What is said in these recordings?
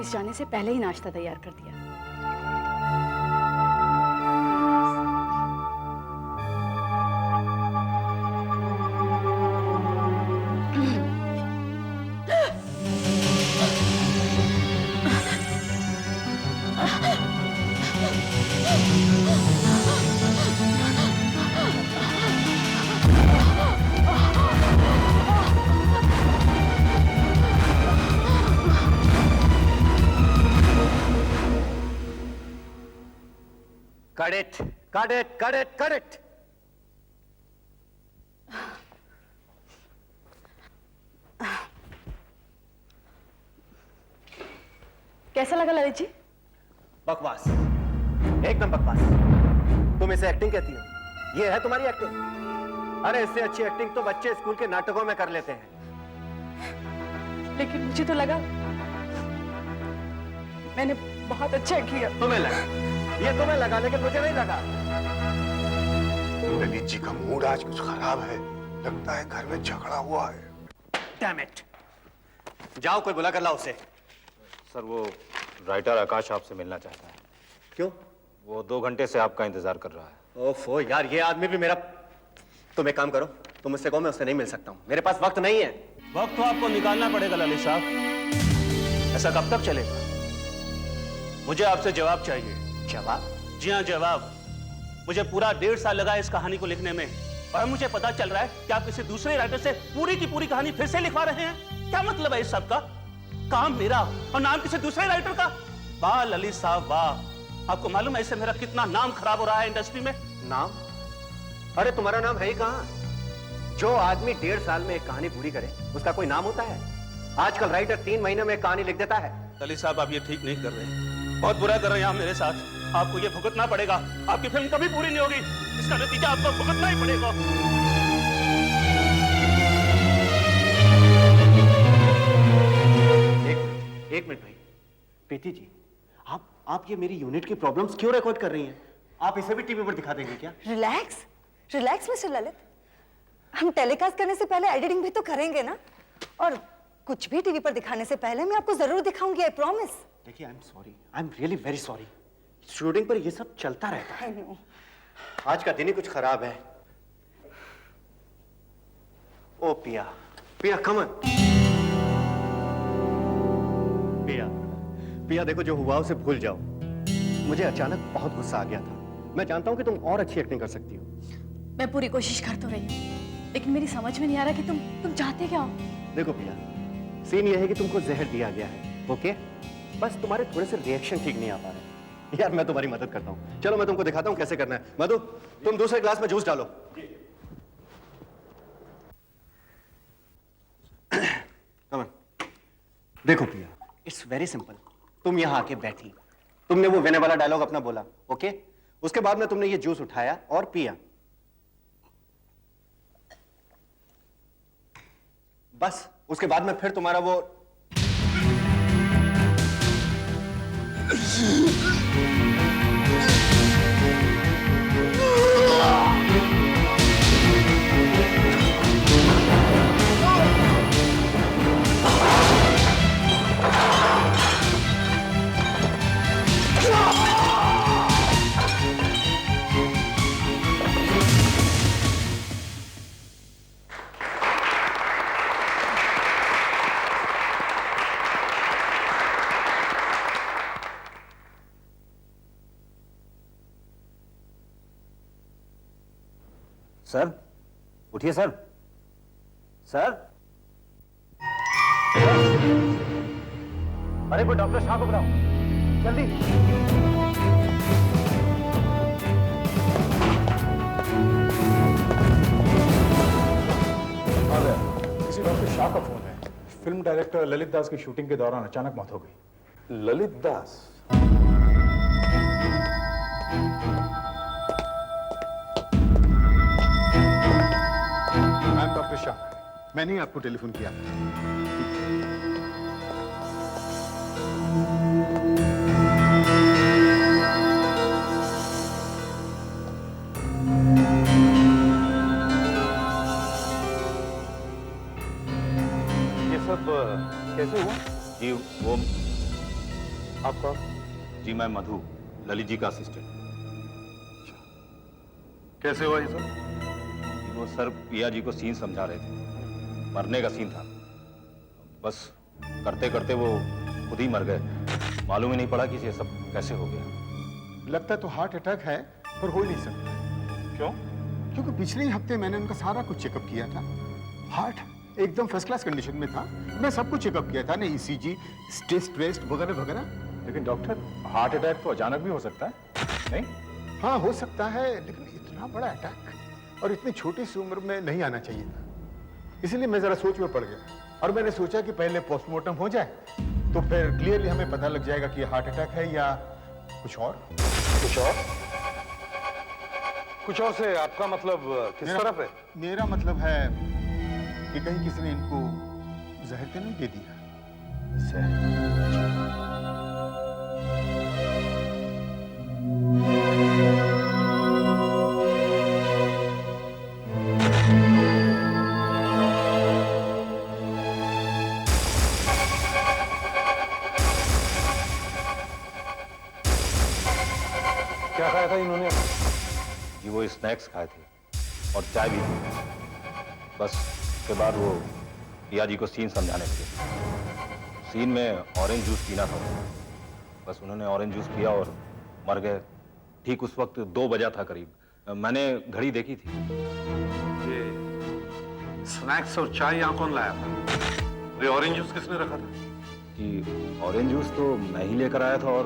Office जाने से पहले ही नाश्ता तैयार कर दिया। Cut it! Cut it! Cut it! Cut it! कैसा लगा ललित जी? बकवास, एकदम बकवास। तुम इसे एक्टिंग कहती हो? ये है तुम्हारी एक्टिंग? अरे इससे अच्छी एक्टिंग तो बच्चे स्कूल के नाटकों में कर लेते हैं। लेकिन मुझे तो लगा मैंने बहुत अच्छा किया। तुम्हें लगा? ये तुम्हें लगा, लेकिन मुझे नहीं लगा। ललित जी का मूड आज कुछ खराब है, लगता है घर में झगड़ा हुआ है। Damn it! जाओ कोई बुला कर लाओ उसे। सर वो राइटर आकाश आपसे मिलना चाहता है। क्यों? वो 2 घंटे से आपका इंतजार कर रहा है। ओफो यार, ये आदमी भी मेरा। तुम एक काम करो, तुम मुझसे कहो मैं उससे नहीं मिल सकता हूँ, मेरे पास वक्त नहीं है। वक्त तो आपको निकालना पड़ेगा ललित साहब। ऐसा कब तक चलेगा? मुझे आपसे जवाब चाहिए। जवाब? जी हाँ, जवाब। मुझे पूरा 1.5 साल लगा इस कहानी को लिखने में, और मुझे पता चल रहा है कि आप किसी दूसरे राइटर से पूरी की पूरी कहानी फिर से लिखवा रहे हैं। क्या मतलब है इस सब का? काम मेरा और नाम किसी दूसरे राइटर का? वाह ललित साहब वाह। आपको मालूम है इससे मेरा कितना नाम खराब हो रहा है इंडस्ट्री में? नाम? अरे तुम्हारा नाम है ही कहाँ? जो आदमी 1.5 साल में एक कहानी पूरी करे उसका कोई नाम होता है? आजकल राइटर 3 महीने में एक कहानी लिख देता है। ललित साहब आप ये ठीक नहीं कर रहे हैं, बहुत बुरा कर रहे हैं आप मेरे साथ। आपको ये भुगतना पड़ेगा। आपकी फिल्म कभी पूरी नहीं होगी, इसका नतीजा आपको भुगतना ही पड़ेगा। एक मिनट भाई। प्रीति जी, आप ये मेरी यूनिट की प्रॉब्लम्स क्यों रिकॉर्ड कर रही हैं? आप इसे भी टीवी पर दिखा देंगे क्या? रिलैक्स रिलैक्स मिस्टर ललित, हम टेलीकास्ट करने से पहले एडिटिंग भी तो करेंगे ना, और कुछ भी टीवी पर दिखाने से पहले मैं आपको जरूर दिखाऊंगी, आई प्रॉमिस। देखिए, I am sorry, I am really very sorry. Shooting पर ये सब चलता रहता है। आज का दिन ही कुछ खराब है। ओ पिया, पिया कम ऑन। पिया देखो, जो हुआ उसे भूल जाओ। मुझे अचानक बहुत गुस्सा आ गया था। मैं जानता हूं कि तुम और अच्छी एक्टिंग कर सकती हो। मैं पूरी कोशिश कर तो रही हूँ, लेकिन मेरी समझ में नहीं आ रहा कि तुम चाहते क्या हो? देखो पिया, सीन ये है कि तुमको जहर दिया गया है, ओके? बस तुम्हारे थोड़े से रिएक्शन ठीक नहीं आ पा रहे। यार मैं तुम्हारी मदद करता हूँ, चलो मैं तुमको दिखाता हूँ कैसे करना है। मधु, तुम दूसरे ग्लास में जूस डालो। Come on. देखो पिया, इट्स वेरी सिंपल। तुम यहाँ आके बैठी, तुमने वो वेने वाला डायलॉग अपना बोला, ओके? उसके बाद में तुमने ये जूस उठाया और पिया। बस उसके बाद में फिर तुम्हारा वो सर उठिए सर। सर अरे कोई डॉक्टर शाह को बुलाओ जल्दी। किसी डॉक्टर शाह का फोन है। फिल्म डायरेक्टर ललित दास की शूटिंग के दौरान अचानक मौत हो गई। ललित दास? मैं डॉक्टर शाह, मैंने ही आपको टेलीफोन किया। ये सब कैसे हुआ? जी वो आप कौन? जी मैं मधु, ललित जी का असिस्टेंट। कैसे हुआ ये सब? वो सर पिया जी को सीन समझा रहे थे, मरने का सीन था। बस करते करते वो खुद ही मर गए। मालूम ही नहीं पड़ा कि ये सब कैसे हो गया। लगता तो हार्ट अटैक है, पर हो ही नहीं सकता। क्यों? क्योंकि पिछले ही हफ्ते मैंने उनका सारा कुछ चेकअप किया था। हार्ट एकदम फर्स्ट क्लास कंडीशन में था। मैं सब कुछ चेकअप किया था, नहीं ईसीजी, टेस्ट वगैरह वगैरह। लेकिन डॉक्टर, हार्ट अटैक तो अचानक भी हो सकता है, नहीं? हाँ हो सकता है, लेकिन इतना बड़ा अटैक और इतनी छोटी सी उम्र में नहीं आना चाहिए था। इसलिए मैं जरा सोच में पड़ गया और मैंने सोचा कि पहले पोस्टमार्टम हो जाए तो फिर क्लियरली हमें पता लग जाएगा कि हार्ट अटैक है या कुछ और। कुछ और? कुछ और से आपका मतलब किस तरफ है? मेरा मतलब है कि कहीं किसी ने इनको जहर तो नहीं दे दिया। क्या खाया था इन्होंने? जी वो स्नैक्स खाए थे और चाय भी पी। बस उसके बाद वो पिया जी को सीन समझाने लगे। सीन में ऑरेंज जूस पीना था। बस उन्होंने ऑरेंज जूस पिया और मर गए। ठीक उस वक्त 2 बजा था करीब। मैंने घड़ी देखी थी। ये स्नैक्स और चाय यहाँ कौन लाया था? ये ऑरेंज जूस किसने रखा था? कि ऑरेंज जूस तो मैं ही लेकर आया था और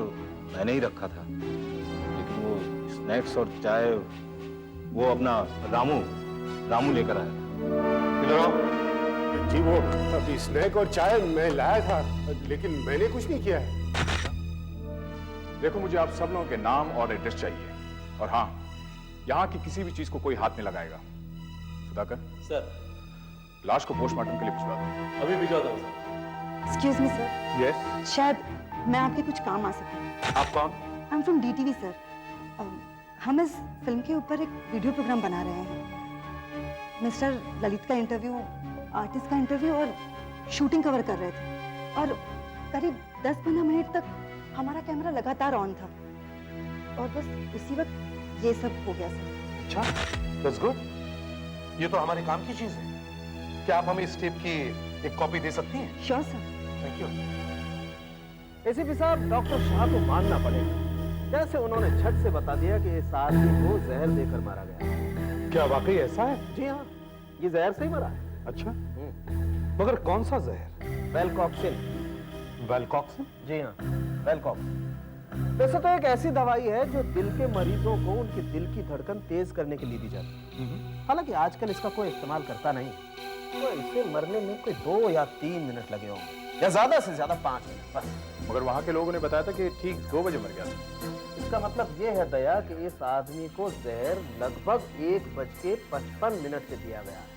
मैंने ही रखा था। लेकिन वो स्नैक्स और चाय वो अपना रामू लेकर आया था। इधर आओ। जी वो अभी स्नैक और चाय मैं लाया था, लेकिन मैंने कुछ नहीं किया है। देखो, मुझे आप सब लोगों के नाम और एड्रेस चाहिए। और हाँ, यहाँ की किसी भी चीज को कोई हाथ नहीं लगाएगा। सुधाकर सर, लाश को पोस्टमार्टम के लिए भिजवा दो। अभी भिजवा दो। एक्सक्यूज मी सर, यस, शायद मैं आपके कुछ काम आ सकूं। आप कौन? I am from DTV sir. हम इस फिल्म के ऊपर एक वीडियो प्रोग्राम बना रहे हैं। मिस्टर ललित का इंटरव्यू, आर्टिस्ट का इंटरव्यू और शूटिंग कवर कर रहे थे और करीब 10-15 मिनट तक हमारा कैमरा लगातार ऑन था और बस उसी वक्त ये सब हो गया सर। अच्छा, दैट्स गुड। ये तो हमारे काम की चीज है। क्या आप हमें इस टेप की एक कॉपी दे सकती हैं? Sure sir. Thank you. ACP साहब, डॉक्टर शाह को मानना पड़ेगा। जैसे उन्होंने झट से बता दिया कि इस आदमी को जहर देकर मारा गया है। क्या वाकई ऐसा है? जी हाँ, ये जहर से ही मरा है। अच्छा, मगर कौन सा जहर? वेलकॉक्सिन। वेलकॉक्सिन? जी हाँ, वेलकॉक्सिन। वैसे तो एक ऐसी दवाई है जो दिल के मरीजों को उनके दिल की धड़कन तेज करने के लिए दी जाती है। हालांकि आजकल इसका कोई इस्तेमाल करता नहीं, तो इसे मरने में कोई 2 या 3 मिनट लगे होंगे, या ज्यादा से ज्यादा 5 मिनट बस। मगर वहां के लोगों ने बताया था कि ठीक 2 बजे मर गया था। इसका मतलब ये है दया कि इस आदमी को जहर लगभग 1:55 से दिया गया है।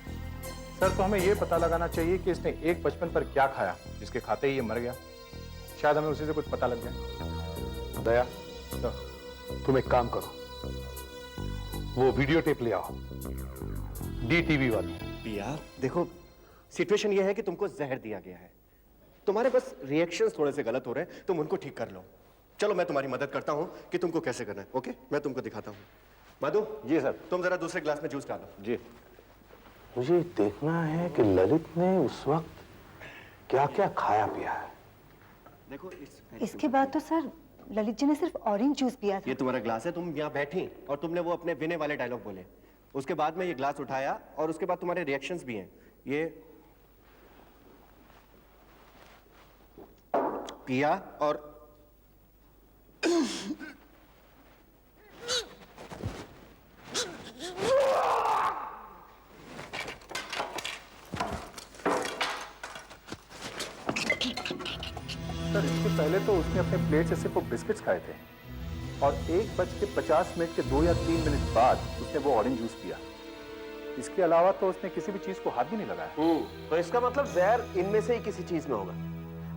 सर, तो हमें ये पता लगाना चाहिए कि इसने 1:55 पर क्या खाया जिसके खाते ही ये मर गया। शायद हमें उसी से कुछ पता लग जाए। दया, तुम एक काम करो, वो वीडियो टेप ले आओ, डीटीवी वाली। पिया देखो, सिचुएशन ये है कि तुमको जहर दिया गया है। तुम्हारे बस रिएक्शंस थोड़े से गलत हो रहे हैं, तुम उनको ठीक कर लो। चलो मैं तुम्हारी मदद करता हूं कि तुमको कैसे करना है। ओके, मैं तुमको दिखाता हूं। मधु जी सर। तुम जरा दूसरे ग्लास में जूस डालो। जी। मुझे देखना है कि ललित ने उस वक्त क्या क्या खाया पिया है। देखो इसके बाद तो सर ललित जी ने सिर्फ ऑरेंज जूस पिया था। ये तुम्हारा ग्लास है, तुम यहाँ बैठी और तुमने वो अपने विनय वाले डायलॉग बोले। उसके बाद में ये ग्लास उठाया और उसके बाद तुम्हारे रिएक्शंस भी हैं। ये पिया और सर, इससे पहले तो उसने अपने प्लेट से सिर्फ वो बिस्किट्स खाए थे और 1:50 के 2 या 3 मिनट बाद उसने वो ऑरेंज जूस पिया। इसके अलावा तो उसने किसी भी चीज को हाथ भी नहीं लगाया। तो इसका मतलब जहर इनमें से ही किसी चीज में होगा।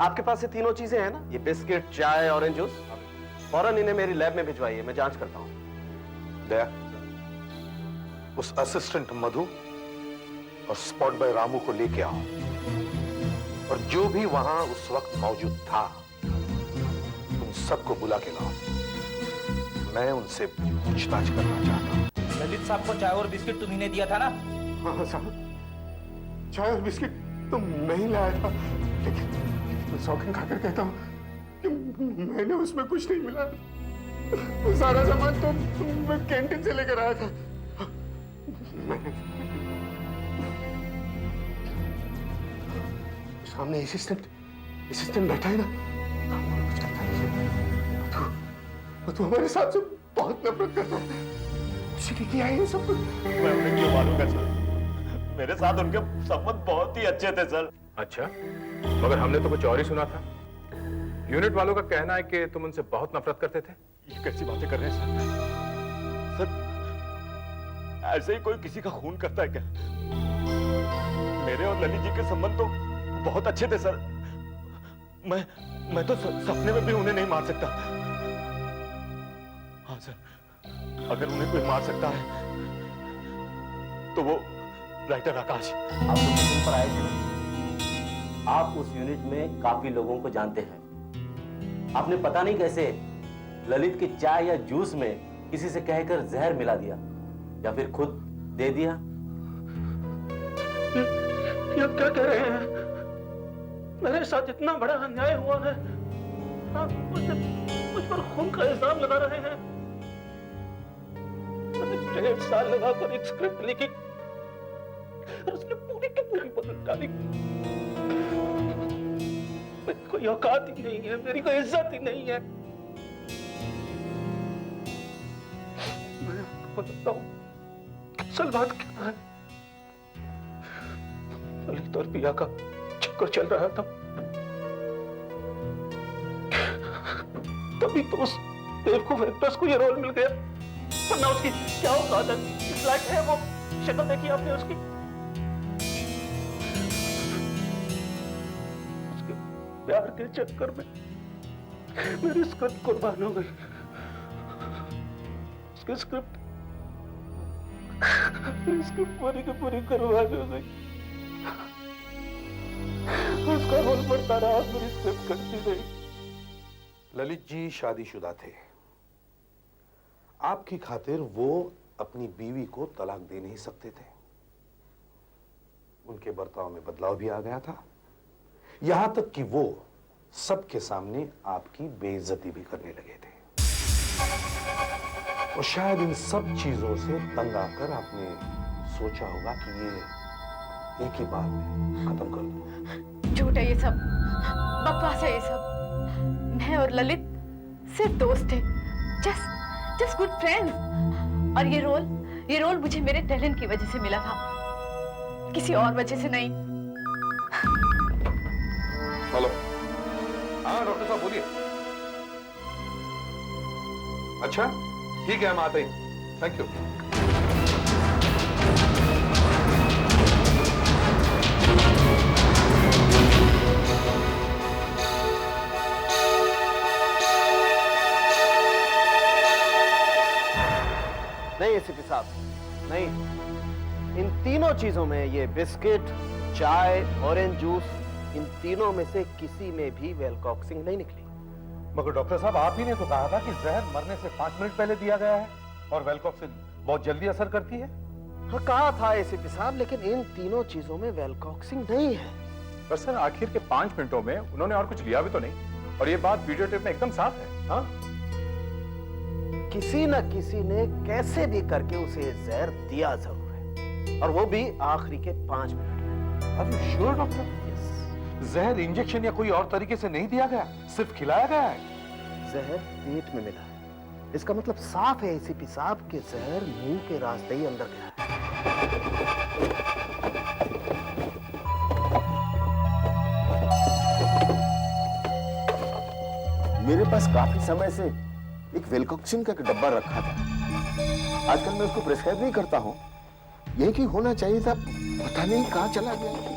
आपके पास ये तीनों चीजें हैं ना, ये बिस्किट, चाय, ऑरेंज जूस। फौरन इन्हें मेरी लैब में भिजवाइए, मैं जांच करता हूँ। दया, उस असिस्टेंट मधु और स्पॉट बॉय रामू को लेके आओ और जो भी वहां उस वक्त मौजूद था, तुम सबको बुला के लाओ। मैं उनसे पूछताछ करना चाहता हूँ। ललित साहब को चाय और बिस्किट तुम्ही ने दिया था ना? हाँ साहब, चाय और बिस्किट तो मैं ही लाया था, लेकिन मैं सौगंध खाकर कहता हूँ कि मैंने उसमें कुछ नहीं मिला। वो सारा सामान तो मैं कैंटीन से लेकर आया था। मैंने सामने असिस्टेंट बैठा है ना, कुछ करता नहीं। तो हमारे साथ से बहुत नफरत करता है। उसी ने किया है ये सब कुछ। मैं उन्हें क्यों मालूंगा सर? मेरे साथ उनके संबंध बहुत ही अच्छे थे सर। अच्छा, मगर हमने तो कुछ और ही सुना था। यूनिट वालों का कहना है कि तुम उनसे बहुत नफरत करते थे। ये कैसी बातें कर रहे हैं सर? सर, ऐसे ही कोई किसी का खून करता है क्या? मेरे और ललित जी के संबंध तो बहुत अच्छे थे सर। मैं तो सपने में भी उन्हें नहीं मार सकता। हाँ सर, अगर उन्हें कोई मार सकता है तो वो राइटर आकाश। आप लोग मिशन पर आए थे। आप उस यूनिट में काफी लोगों को जानते हैं। आपने पता नहीं कैसे ललित की चाय या जूस में किसी से कहकर जहर मिला दिया या फिर खुद दे दिया। ये क्या कह रहे हैं? मेरे साथ इतना बड़ा अन्याय हुआ है, आप मुझ पर खून का इल्जाम लगा रहे हैं। मैंने 1.5 साल लगाकर एक स्क्रिप्ट लिखी और उसने पूरी की पूरी बदल डाली। मेरी कोई औकात ही नहीं है, मेरी कोई इज्जत ही नहीं है। मैं आपको बताता हूं असल बात क्या है। ललित और पिया का चक्कर चल रहा था, तभी तो उस बेवकूफ एक्ट्रेस को ये रोल मिल गया। वरना उसकी क्या औकात है? इस लायक है वो? शक्ल देखी आपने उसकी? उसके प्यार के चक्कर में मेरी स्क्रिप्ट कुर्बान हो गई। उसकी स्क्रिप्ट पूरी की पूरी कुर्बान हो गई। उसका रोल बढ़ता रहा, मेरी स्क्रिप्ट करती रही। ललित जी शादीशुदा थे। आपकी खातिर वो अपनी बीवी को तलाक दे नहीं सकते थे। उनके बर्ताव में बदलाव भी आ गया था, यहां तक कि वो सबके सामने आपकी बेइज्जती भी करने लगे थे। और शायद इन सब चीजों से तंग आकर आपने सोचा होगा कि ये एक ही बार में खत्म कर दो। झूठ है ये सब, बकवास है ये सब। मैं और ललित सिर्फ दोस्त थे, जस्ट गुड फ्रेंड्स। और ये रोल मुझे मेरे टैलेंट की वजह से मिला था, किसी और वजह से नहीं। हेलो, हाँ डॉक्टर साहब बोलिए। अच्छा ठीक है, हम आते हैं। Thank you. नहीं एसीपी साहब, नहीं। इन तीनों चीजों में, ये बिस्किट, चाय, ऑरेंज जूस, इन तीनों में से किसी में भी वेलकॉक्सिंग नहीं निकली। मगर डॉक्टर साहब, आप ही ने तो कहा था कि जहर मरने से 5 मिनट पहले दिया गया है और वेलकॉक्सिन बहुत जल्दी असर करती है। हाँ कहा था एसीपी साहब, लेकिन इन तीनों चीजों में वेलकॉक्सिंग नहीं है। पर सर, आखिर के 5 मिनटों में उन्होंने और कुछ लिया भी तो नहीं, और ये बात वीडियो टेप में एकदम साफ है। हाँ, किसी न किसी ने कैसे भी करके उसे जहर दिया जरूर है, और वो भी आखिरी के 5 मिनट में। Are you sure, doctor? जहर इंजेक्शन या कोई और तरीके से नहीं दिया गया, सिर्फ खिलाया गया है। जहर पेट में मिला है, इसका मतलब साफ है एसीपी साहब कि जहर मुंह के रास्ते ही अंदर गया है। मेरे पास काफी समय से एक वेलकॉक्सिन का डब्बा रखा था। आजकल मैं उसको प्रिस्क्राइब नहीं करता हूँ, यही कि होना चाहिए था, पता नहीं कहाँ चला गया।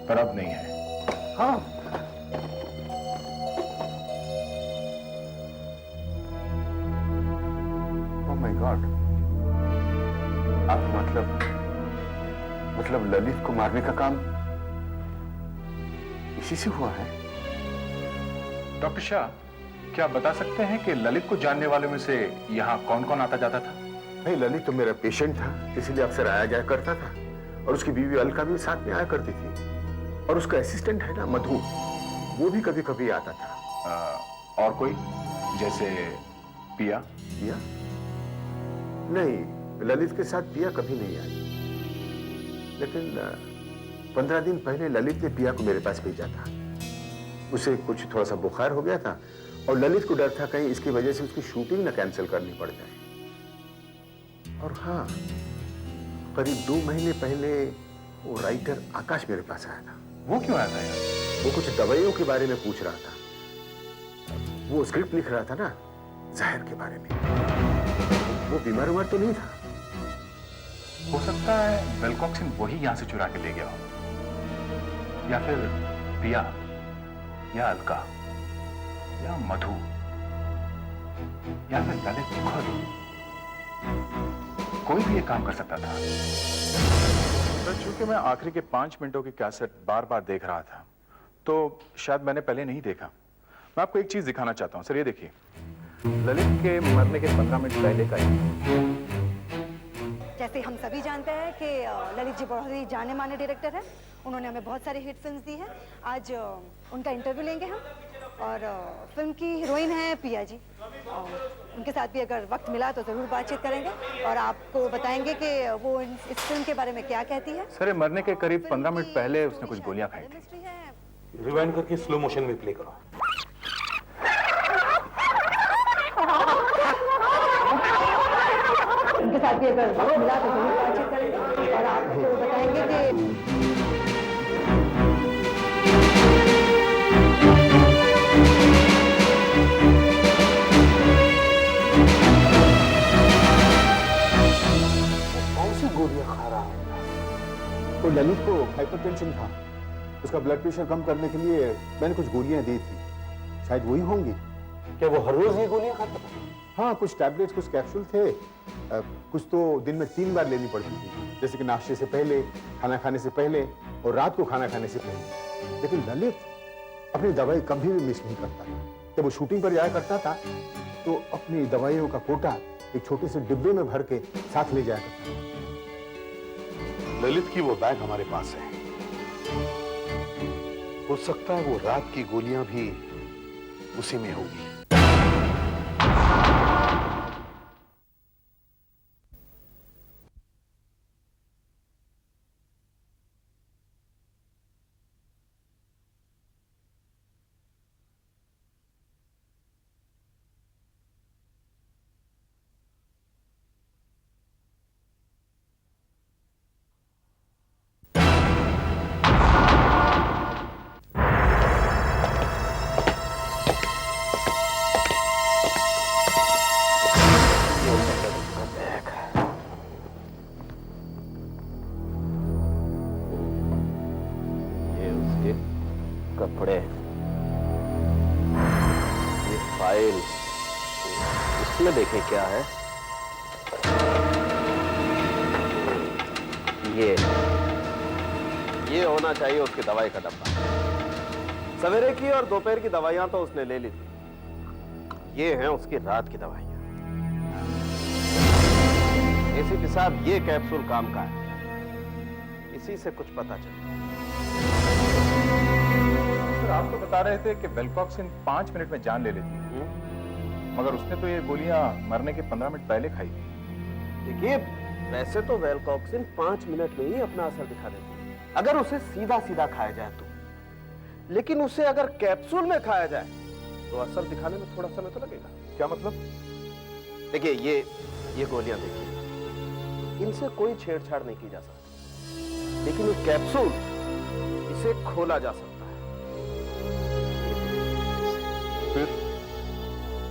पर अब नहीं है। हाँ, ओह माय गॉड, आप मतलब ललित को मारने का काम इसी से हुआ है। डॉक्टर शाह, क्या आप बता सकते हैं कि ललित को जानने वालों में से यहाँ कौन कौन आता जाता था? भाई ललित तो मेरा पेशेंट था, इसलिए अक्सर आया जाया करता था, और उसकी बीवी अलका भी साथ में आया करती थी, और उसका असिस्टेंट है ना मधु, वो भी कभी कभी आता था। और कोई, जैसे पिया? पिया? नहीं, ललित के साथ पिया कभी नहीं आई। लेकिन 15 दिन पहले ललित ने पिया को मेरे पास भेजा था। उसे कुछ थोड़ा सा बुखार हो गया था, और ललित को डर था कहीं इसकी वजह से उसकी शूटिंग ना कैंसिल करनी पड़ जाए। और हाँ, करीब 2 महीने पहले वो राइटर आकाश मेरे पास आया था। वो क्यों आया था यार? वो कुछ दवाइयों के बारे में पूछ रहा था। वो स्क्रिप्ट लिख रहा था ना जहर के बारे में। वो बीमार उमार तो नहीं था। हो सकता है वेलकॉक्सिन वही यहाँ से चुरा के ले गया हो, या फिर पिया, या अलका, या मधु, या फिर ललित खुद। कोई भी ये काम कर सकता था। सर, चूंकि मैं आखिरी के 5 मिनटों की कैसेट बार बार देख रहा था, तो शायद मैंने पहले नहीं देखा। मैं आपको एक चीज दिखाना चाहता हूं। सर, ये देखिए, ललित के मरने के 15 मिनट पहले का ही। जैसे हम सभी जानते हैं कि ललित जी बहुत ही जाने माने डायरेक्टर हैं। उन्होंने हमें बहुत सारी हिट फिल्म्स दी हैं। आज उनका इंटरव्यू लेंगे हम, और फिल्म की हीरोइन है पिया जी। उनके साथ भी अगर वक्त मिला तो ज़रूर बातचीत करेंगे, और आपको बताएंगे कि वो इस फिल्म के बारे में क्या कहती है। सर, मरने के करीब 15 मिनट पहले उसने कुछ गोलियां खाई थी। रिवाइंड करके स्लो मोशन में प्ले करो। उनके साथ भी अगर वक्त मिला तो ज़रूर बातचीत करेंगे, और आपको बताएंगे कि तो ललित को हाइपरटेंशन था, उसका ब्लड प्रेशर कम करने के लिए मैंने कुछ गोलियां दी थी, शायद वही होंगी। क्या वो हर रोज ये गोलियां खाता था? हाँ, कुछ टैबलेट्स, कुछ कैप्सूल थे। कुछ तो दिन में 3 बार लेनी पड़ती थी, जैसे कि नाश्ते से पहले, खाना खाने से पहले, और रात को खाना खाने से पहले। लेकिन ललित अपनी दवाई कभी भी मिस नहीं करता। जब वो शूटिंग पर जाया करता था तो अपनी दवाइयों का कोटा एक छोटे से डिब्बे में भर के साथ ले जाया करता था। ललित की वो बैग हमारे पास है। हो सकता है वो रात की गोलियां भी उसी में होगी। कपड़े, ये फाइल, इसमें देखें क्या है। ये होना चाहिए उसकी दवाई का डब्बा। सवेरे की और दोपहर की दवाइयां तो उसने ले ली थी, ये हैं उसकी रात की दवाइयां। एसीपी साहब, ये कैप्सूल काम का है, इसी से कुछ पता चला। आप तो बता रहे थे कि वेलकॉक्सिन 5 मिनट में जान ले लेती है, मगर उसने तो ये गोलियां मरने के 15 मिनट पहले खाई थी। देखिए, वैसे तो वेलकॉक्सिन 5 मिनट में ही अपना असर दिखा देती है, अगर उसे सीधा सीधा खाया जाए तो। लेकिन उसे अगर कैप्सूल में खाया जाए तो असर दिखाने में थोड़ा समय तो लगेगा। क्या मतलब? देखिए, ये गोलियां देखिए, इनसे कोई छेड़छाड़ नहीं की जा सकती, लेकिन ये कैप्सूल, इसे खोला जा सकता है। फिर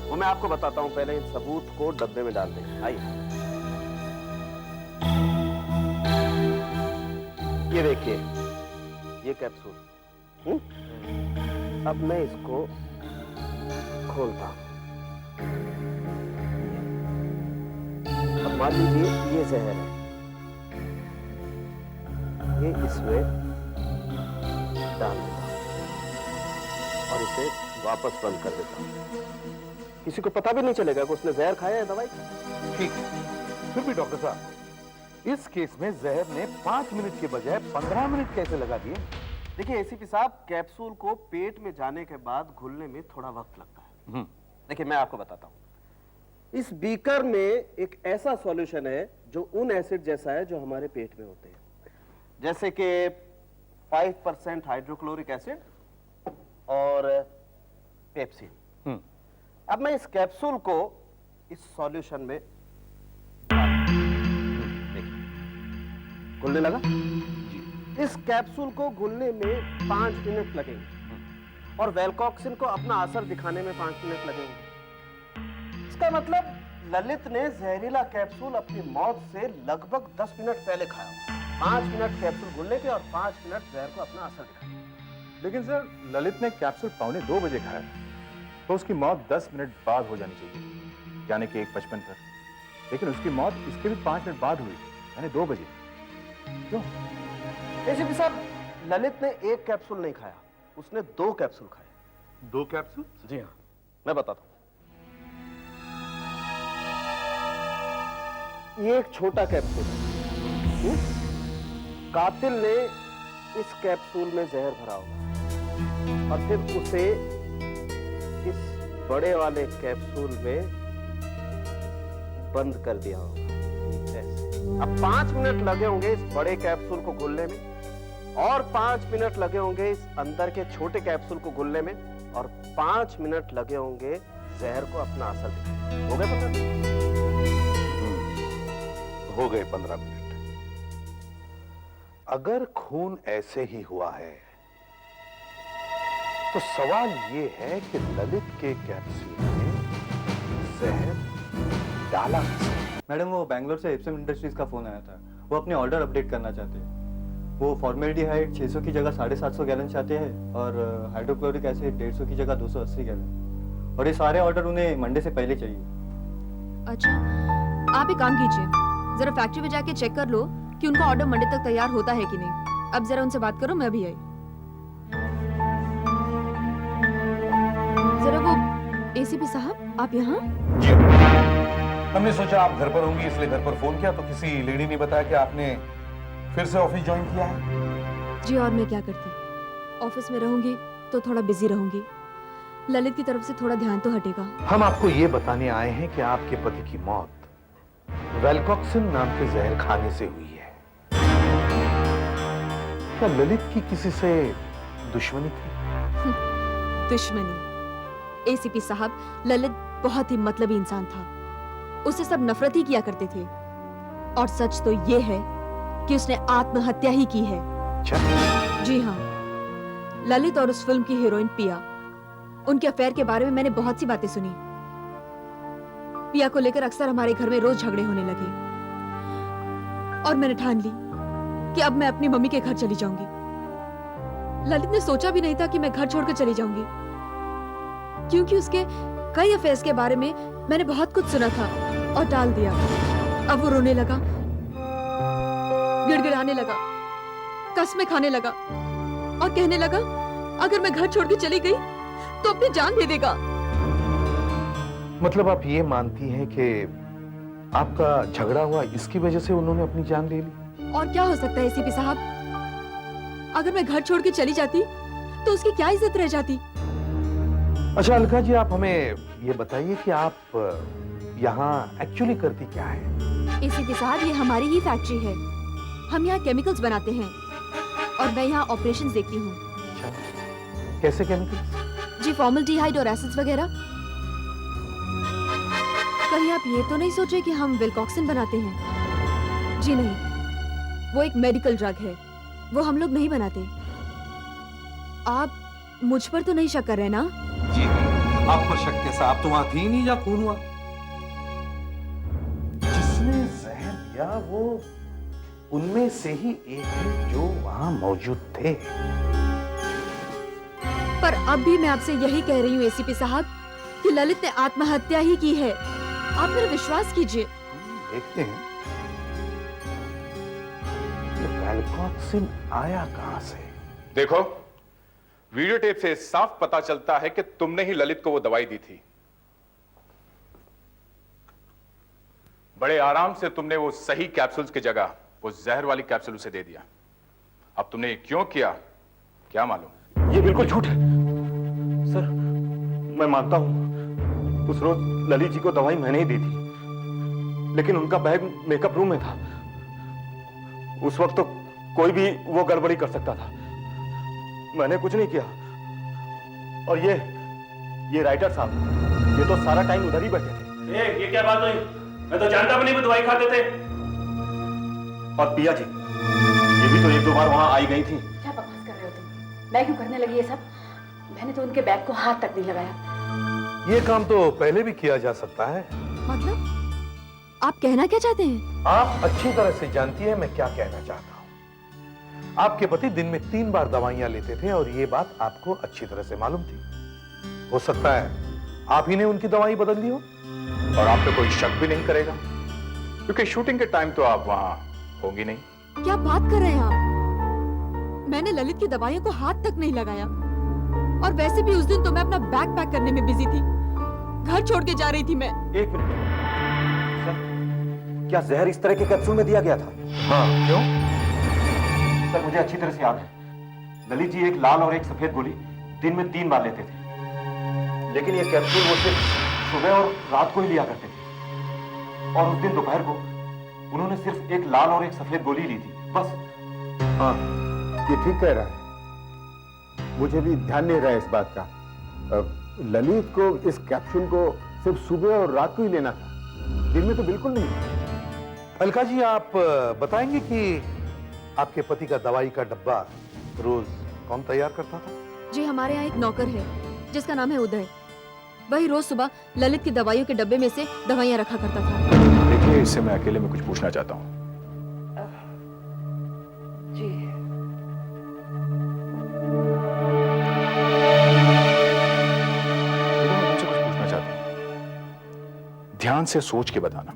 वो मैं आपको बताता हूं, पहले इन सबूत को डब्बे में डाल दें। आइए, ये देखिए, ये कैप्सूल। अब मैं इसको खोलता हूं। अब मान लीजिए ये जहर है, ये इसमें डाल देता हूं। और इसे वापस बंद कर देता हूं। किसी को पता भी नहीं चलेगा कि उसने जहर खाया है दवाई। ठीक है, फिर भी डॉक्टर साहब इस केस में जहर ने 5 मिनट के बजाय 15 मिनट कैसे लगा दिए? देखिए एसीपी साहब, कैप्सूल को पेट में जाने के बाद घुलने में थोड़ा वक्त लगता है। देखिए मैं आपको बताता हूं, इस बीकर में एक ऐसा सॉल्यूशन है जो उन एसिड जैसा है जो हमारे पेट में होते हैं, जैसे कि 5% हाइड्रोक्लोरिक एसिड और पेप्सिन। अब मैं इस कैप्सूल को इस सॉल्यूशन में देखिए घुलने लगा। इस कैप्सूल को घुलने में 5 मिनट लगेंगे और वेलकॉक्सिन को अपना असर दिखाने में 5 मिनट लगेंगे। इसका मतलब ललित ने जहरीला कैप्सूल अपनी मौत से लगभग 10 मिनट पहले खाया। 5 मिनट कैप्सूल घुलने के और 5 मिनट जहर को अपना असर दिखाने। लेकिन सर ललित ने कैप्सूल 1:45 बजे खाया, तो उसकी मौत 10 मिनट बाद हो जानी चाहिए, यानी कि 1:55 पर। लेकिन उसकी मौत इसके भी 5 मिनट बाद हुई, यानी 2 बजे। क्यों? एसीपी साहब, ललित ने एक कैप्सूल नहीं खाया, उसने 2 कैप्सूल खाए। 2 कैप्सूल? जी हाँ, मैं बताता हूं। ये एक छोटा कैप्सूल है। कातिल ने इस कैप्सूल में जहर भरा होगा और फिर उसे इस बड़े वाले कैप्सूल में बंद कर दिया होगा। अब 5 मिनट लगे होंगे इस बड़े कैप्सूल को घुलने में और 5 मिनट लगे होंगे इस अंदर के छोटे कैप्सूल को घुलने में और 5 मिनट लगे होंगे जहर को अपना असर दिखाने। हो गए 15 मिनट? हो गए 15 मिनट। अगर खून ऐसे ही हुआ है तो सवाल ये है कि ललित के कैप्सूल में जहर डाला किसने? मैडम वो बैंगलोर से एप्सम इंडस्ट्रीज का फोन आया था, वो अपने ऑर्डर अपडेट करना चाहते हैं। वो फॉर्मेल्डिहाइड 600 की जगह 750 गैलन चाहते हैं और हाइड्रोक्लोरिक एसिड 150 की जगह 280 गैलन, और ये सारे ऑर्डर उन्हें मंडे से पहले चाहिए। अच्छा, आप एक काम कीजिए, जरा फैक्ट्री में जाके चेक कर लो कि उनका ऑर्डर मंडे तक तैयार होता है कि नहीं। अब जरा उनसे बात करो, मैं भी आई। जरा वो एसीपी साहब, आप यहाँ? जी, हमने सोचा आप घर पर होंगी इसलिए घर पर फोन किया, तो किसी लेडी ने बताया कि आपने फिर से ऑफिस ज्वाइन किया है। जी, और मैं क्या करती, ऑफिस में रहूंगी तो थोड़ा बिजी रहूंगी, ललित की तरफ से थोड़ा ध्यान तो हटेगा। हम आपको ये बताने आए हैं कि आपके पति की मौत वेलकॉक्सिन नाम के जहर खाने से हुई है। क्या ललित की किसी से दुश्मनी थी? दुश्मनी? एसीपी साहब, ललित बहुत ही मतलबी इंसान था, उससे सब नफरत ही किया करते थे, और सच तो ये है कि उसने आत्महत्या ही की है। जी हाँ, ललित और उस फिल्म की हीरोइन पिया, उनके अफेयर के बारे में मैंने बहुत सी बातें सुनी। पिया को लेकर अक्सर हमारे घर में रोज झगड़े होने लगे और मैंने ठान ली कि अब मैं अपनी मम्मी के घर चली जाऊंगी। ललित ने सोचा भी नहीं था कि मैं घर छोड़कर चली जाऊंगी, क्योंकि उसके कई अफेयर्स के बारे में मैंने बहुत कुछ सुना था और टाल दिया। अब वो रोने लगा, गिड़गिड़ाने लगा, कस्में खाने लगा और कहने लगा अगर मैं घर छोड़ के चली गई तो अपनी जान दे देगा। मतलब आप ये मानती हैं कि आपका झगड़ा हुआ इसकी वजह से उन्होंने अपनी जान ले ली? और क्या हो सकता है एसीपी साहब, अगर मैं घर छोड़ के चली जाती तो उसकी क्या इज्जत रह जाती। अच्छा अलका जी, आप हमें ये बताइए कि आप यहाँ एक्चुअली करती क्या है? एसीपी साहब, ये हमारी ही फैक्ट्री है, हम यहाँ केमिकल्स बनाते हैं और मैं यहाँ ऑपरेशंस देखती हूँ। अच्छा, कैसे केमिकल्स? जी, फॉर्मल्डिहाइड और एसिड्स वगैरह। कहीं आप ये तो नहीं सोचे कि हम वेलकॉक्सिन बनाते हैं? जी नहीं, वो एक मेडिकल ड्रग है, वो हम लोग नहीं बनाते। आप मुझ पर तो नहीं शक कर रहे ना? जी नहीं, आप पर शक कैसा? आप तो वहां थी नहीं जहाँ खून हुआ। जिसने जहर दिया वो उनमें से ही एक है जो वहां मौजूद थे। पर अब भी मैं आपसे यही कह रही हूँ एसीपी साहब कि ललित ने आत्महत्या ही की है। आप मेरा विश्वास कीजिए। देखते हैं ये वेलकॉक्सिन आया कहां से। देखो, वीडियो टेप से साफ पता चलता है कि तुमने ही ललित को वो दवाई दी थी। बड़े आराम से तुमने वो सही कैप्सूल्स की जगह वो जहर वाली कैप्सूल उसे दे दिया। अब तुमने ये क्यों किया, क्या मालूम? ये बिल्कुल झूठ है सर। मैं मानता हूं उस रोज ललित जी को दवाई मैंने ही दी थी, लेकिन उनका बैग मेकअप रूम में था। उस वक्त तो कोई भी वो गड़बड़ी कर सकता था। मैंने कुछ नहीं किया। और ये राइटर साहब, ये तो सारा टाइम उधर ही बैठे थे। ये क्या बात हुई? मैं तो जानता भी नहीं वो दवाई खाते थे। और पिया जी, ये भी तो एक दो बार वहां आई गई थी। क्या बकवास कर रहे हो तुम? मैं क्यों करने लगी ये सब? मैंने तो उनके बैग को हाथ तक नहीं लगाया। ये काम तो पहले भी किया जा सकता है। मतलब आप कहना क्या चाहते हैं? आप अच्छी तरह से जानती हैं मैं क्या कहना चाहता हूं। आपके पति दिन में 3 बार दवाइयां लेते थे और ये बात आपको अच्छी तरह से मालूम थी। हो सकता है आप ही ने उनकी दवाई बदल दी हो, और आप पे कोई शक भी नहीं करेगा, क्योंकि शूटिंग के टाइम तो आप वहां होंगी नहीं। क्या बात कर रहे हैं आप? मैंने ललित की दवाइयों को हाथ तक नहीं लगाया, और वैसे भी उस दिन तो मैं अपना बैग पैक करने में बिजी थी। घर छोड़ के जा रही थी मैं। एक मिनट सर, क्या जहर इस तरह के कैप्सूल में दिया गया था? हाँ, क्यों? सर मुझे अच्छी तरह से याद है, ललित जी एक लाल और एक सफेद गोली दिन में 3 बार लेते थे, लेकिन ये कैप्सूल वो सिर्फ सुबह और रात को ही लिया करते थे। और उस दिन दोपहर को उन्होंने सिर्फ एक लाल और एक सफेद गोली ली थी, बस। हाँ, ये ठीक कह रहा है। मुझे भी ध्यान नहीं रहा इस बात का। ललित को इस कैप्सूल को सिर्फ सुबह और रात को ही लेना था, दिन में तो बिल्कुल नहीं। अलका जी, आप बताएंगे कि आपके पति का दवाई का डब्बा रोज कौन तैयार करता था? जी, हमारे यहाँ एक नौकर है जिसका नाम है उदय। वही रोज सुबह ललित की दवाइयों के डब्बे में से दवाइयां रखा करता था। देखिए, इससे मैं अकेले में कुछ पूछना चाहता हूँ। जी मुझे कुछ पूछना चाहता हूँ, ध्यान से सोच के बताना।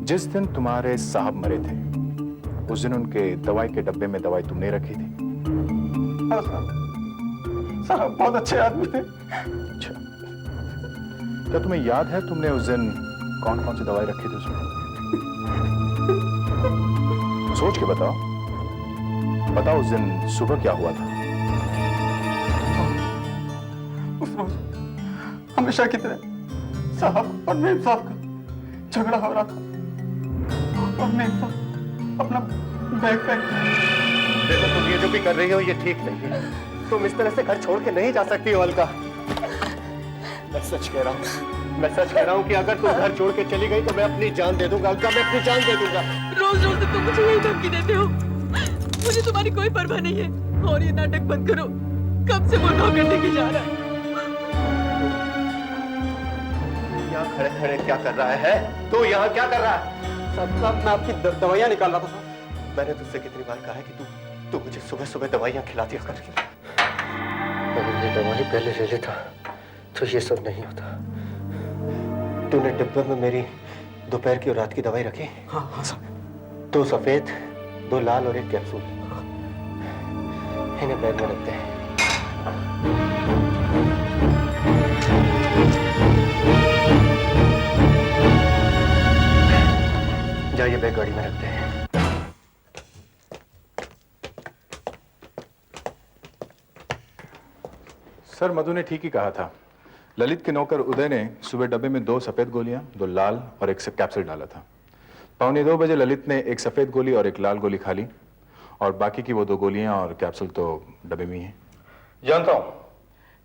जिस दिन तुम्हारे साहब मरे थे, उस दिन उनके दवाई के डब्बे में दवाई तुमने रखी थी? हाँ सर, बहुत अच्छे आदमी थे। अच्छा, क्या तुम्हें याद है तुमने उस दिन कौन कौन सी दवाई रखी थी उसमें? सोच के बताओ उस दिन सुबह क्या हुआ था? उस रोज हमेशा की तरह साहब और मेम साहब का झगड़ा हो रहा था, और मेम साहब अपना बैग पैक। देखो, तुम ये जो भी कर रही हो ये ठीक नहीं है। तुम इस तरह से घर छोड़ के नहीं जा सकती हो अलका। मैं सच कह रहा हूँ कि अगर तुम घर छोड़ के चली गई तो मैं अपनी जान दे दूंगा अलका, मैं अपनी जान दे दूंगा। रोज रोज तुम मुझे यही धमकी देते हो। मुझे तुम्हारी कोई परवाह नहीं है। और ये नाटक बंद करो। कब से वो नौकर लेके जा रहा है? यहाँ खड़े खड़े क्या कर रहा है? तू यहाँ क्या कर रहा है? साहब, मैं आपकी दवाइयां निकाल रहा था। मैंने तुझसे कितनी बार कहा है कि तू मुझे सुबह सुबह दवाइयाँ खिला दिया कर। अगर ये दवाई पहले ले लेता तो ये सब नहीं होता। तूने डिब्बे में मेरी दोपहर की और रात की दवाई रखी? हाँ हाँ साहब। 2 सफेद, 2 लाल और 1 कैप्सूल। इन्हें बैग में रखते हैं। जाइए, बैग गाड़ी में रखते हैं। सर, मधु ने ठीक ही कहा था। ललित के नौकर उदय ने सुबह डब्बे में 2 सफेद गोलियां, 2 लाल और 1 कैप्सूल डाला था। 1:45 बजे ललित ने 1 सफेद गोली और 1 लाल गोली खा ली, और बाकी की वो 2 गोलियां और कैप्सूल तो डब्बे में ही है। जानता हूं,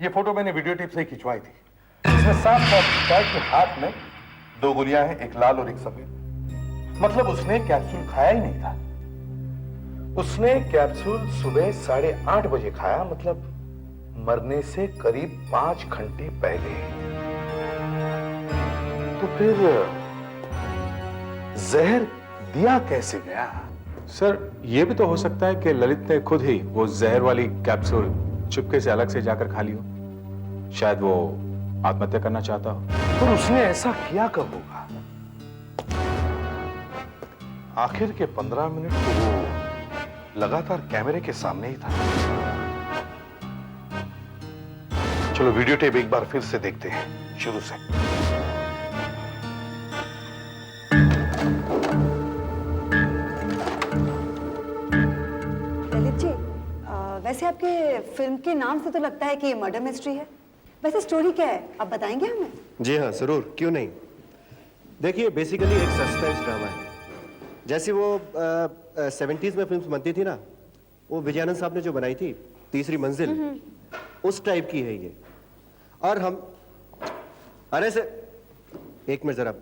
ये फोटो मैंने वीडियो टेप से ही खिंचवाई थी। इसमें साफ साफ दिखता है कि हाथ में 2 गोलियां हैं, 1 लाल और 1 सफेद। मतलब उसने कैप्सूल खाया ही नहीं था। उसने कैप्सूल सुबह 8:30 बजे खाया, मतलब मरने से करीब 5 घंटे पहले। तो फिर जहर दिया कैसे गया? सर, ये भी तो हो सकता है कि ललित ने खुद ही वो जहर वाली कैप्सूल चुपके से अलग से जाकर खा ली हो। शायद वो आत्महत्या करना चाहता हो। और उसने ऐसा किया कब होगा? आखिर के 15 मिनट तो वो लगातार कैमरे के सामने ही था। चलो वीडियो टेप एक बार फिर से देखते हैं शुरू से। ललित जी, वैसे आपके फिल्म के नाम से तो लगता है कि ये मर्डर मिस्ट्री है। वैसे स्टोरी क्या है, आप बताएंगे हमें? जी हाँ जरूर, क्यों नहीं। देखिए बेसिकली एक सस्पेंस ड्रामा है। जैसे वो 70s में फिल्म्स बनती थी ना, वो विजयानंद साहब ने जो बनाई थी तीसरी मंजिल, उस टाइप की है ये। और हम अरे से एक मिनट जरा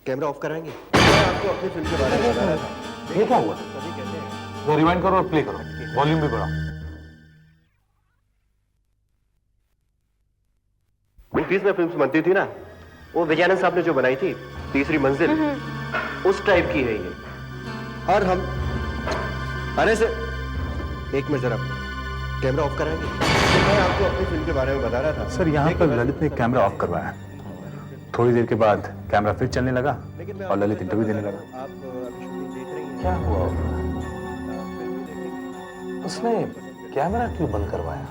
कैमरा ऑफ कराएंगे। मैं आपको अपनी फिल्म के बारे में बता रहा था। ये क्या हुआ? वो रिवाइंड करो और प्ले करो, वॉल्यूम भी बढ़ाओ। 20s में फिल्म्स बनती थी ना, वो विजयानंद साहब ने जो बनाई थी तीसरी मंजिल, उस टाइप की है ये। और हम अरे से एक मिनट जरा कैमरा ऑफ कराएंगे। तो मैं आपको अपनी फिल्म के बारे में बता रहा था। सर यहाँ पर ललित ने कैमरा ऑफ करवाया। थोड़ी देर के बाद कैमरा फिर चलने लगा और ललित इंटरव्यू देने लगा। आप अभी शूटिंग देख रही हैं। क्या हुआ? उसने कैमरा क्यों बंद करवाया?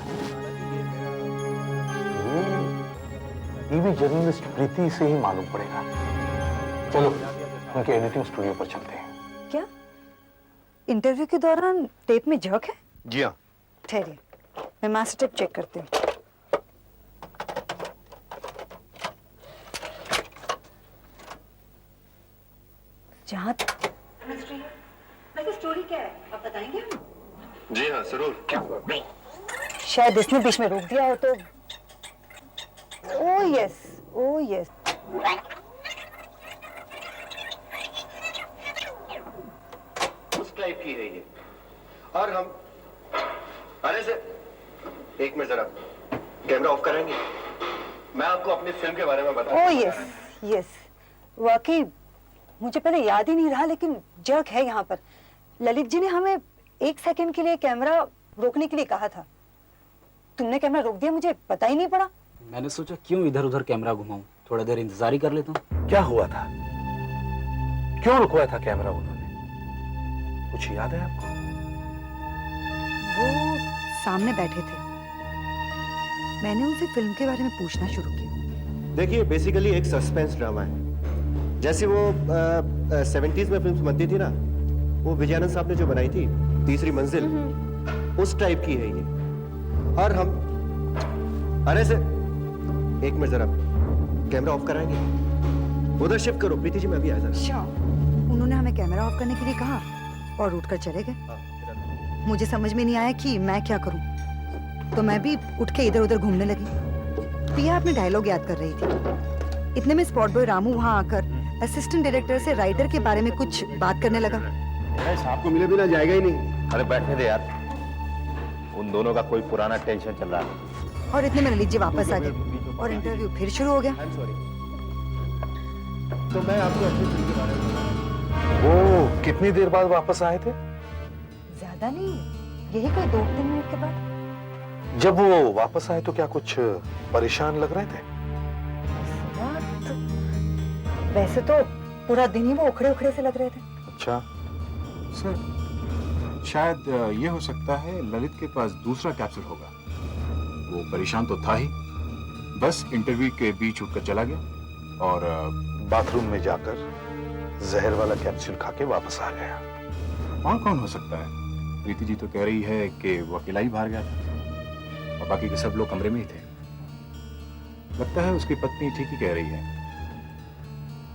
टीवी जर्नलिस्ट प्रीति से ही मालूम पड़ेगा। चलो उनके एडिटिंग स्टूडियो पर चलते हैं। क्या इंटरव्यू के दौरान टेप में झक है? जी हाँ। ठहरिए, मैं मास्टर टेप चेक करती हूँ। जहाँ वैसे स्टोरी क्या है, आप बताएंगे हमें? जी हाँ जरूर। शायद इसने बीच में रोक दिया हो तो। Oh yes, oh yes. उस टाइप की है ये। और हम अरे से एक मिनट जरा कैमरा ऑफ कराएंगे। मैं आपको अपनी फिल्म के बारे में बता। Oh yes, yes. वाकई मुझे पहले याद ही नहीं रहा, लेकिन जर्क है यहाँ पर। ललित जी ने हमें 1 सेकंड के लिए कैमरा रोकने के लिए कहा था। तुमने कैमरा रोक दिया, मुझे पता ही नहीं पड़ा। मैंने सोचा क्यों इधर उधर कैमरा घुमाऊं, थोड़ा देर इंतजार ही कर लेता हूँ। क्या हुआ था? क्यों रुकवाया था कैमरा उन्होंने? कुछ याद है आपको? वो सामने बैठे थे, मैंने उनसे फिल्म के बारे में पूछना शुरू किया। देखिए बेसिकली एक सस्पेंस ड्रामा है। जैसे वो 70s में फिल्म्स बनती थी ना, वो विजयानंद साहब ने जो बनाई थी तीसरी मंजिल, उस टाइप की है ये। और हम अरे से एक मिनट जरा कैमरा ऑफ कराएंगे। उधर शिफ्ट करो प्रीति जी, मैं अभी आ जा रहा हूं। उन्होंने हमें कैमरा ऑफ करने के लिए कहा और उठकर चले गए। मुझे समझ में नहीं आया कि मैं क्या करूं, तो मैं भी उठ के इधर उधर घूमने लगी। पिया अपने डायलॉग याद कर रही थी। इतने में स्पॉट बॉय रामू वहां आकर असिस्टेंट डायरेक्टर से राइटर के बारे में कुछ बात करने लगा। आपको मिले बिना जाएगा ही नहीं। अरे बैठने दे यार, उन दोनों का कोई पुराना टेंशन चल रहा है। और इतने में ललित जी वापस आ गए और इंटरव्यू फिर शुरू हो गया। तो मैं आपको अपनी फिल्म के बारे में। वो कितनी देर बाद वापस आए थे? ज्यादा नहीं, यही कोई 2-3 मिनट के बाद। जब वो वापस आए तो क्या कुछ परेशान लग रहे थे? वैसे तो पूरा दिन ही वो उखड़े उखड़े से लग रहे थे। अच्छा सर, शायद ये हो सकता है ललित के पास दूसरा कैप्सूल होगा। वो परेशान तो था ही, बस इंटरव्यू के बीच उठकर चला गया और बाथरूम में जाकर जहर वाला कैप्सूल खा के वापस आ गया। और कौन हो सकता है? प्रीति जी तो कह रही है कि वो अकेला ही बाहर गया था और बाकी के सब लोग कमरे में ही थे। लगता है उसकी पत्नी ठीक ही कह रही है,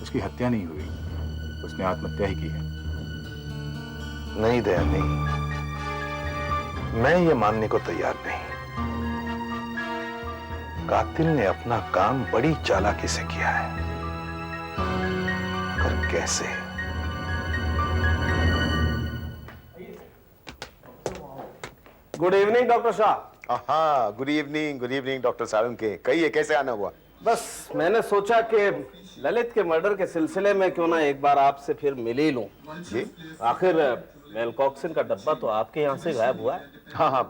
उसकी हत्या नहीं हुई, उसने आत्महत्या ही की है। नहीं दया नहीं, मैं ये मानने को तैयार नहीं। कातिल ने अपना काम बड़ी चालाकी से किया है, पर कैसे? Good evening doctor Shah. हाँ, गुड इवनिंग डॉक्टर सारुण के। कहिए कैसे आना हुआ? बस मैंने सोचा कि ललित के मर्डर के सिलसिले में क्यों ना एक बार आपसे फिर मिल ही लूं। जी? आखिर वेलकॉक्सिन का डब्बा तो आपके यहाँ से गायब हुआ है। हाँ,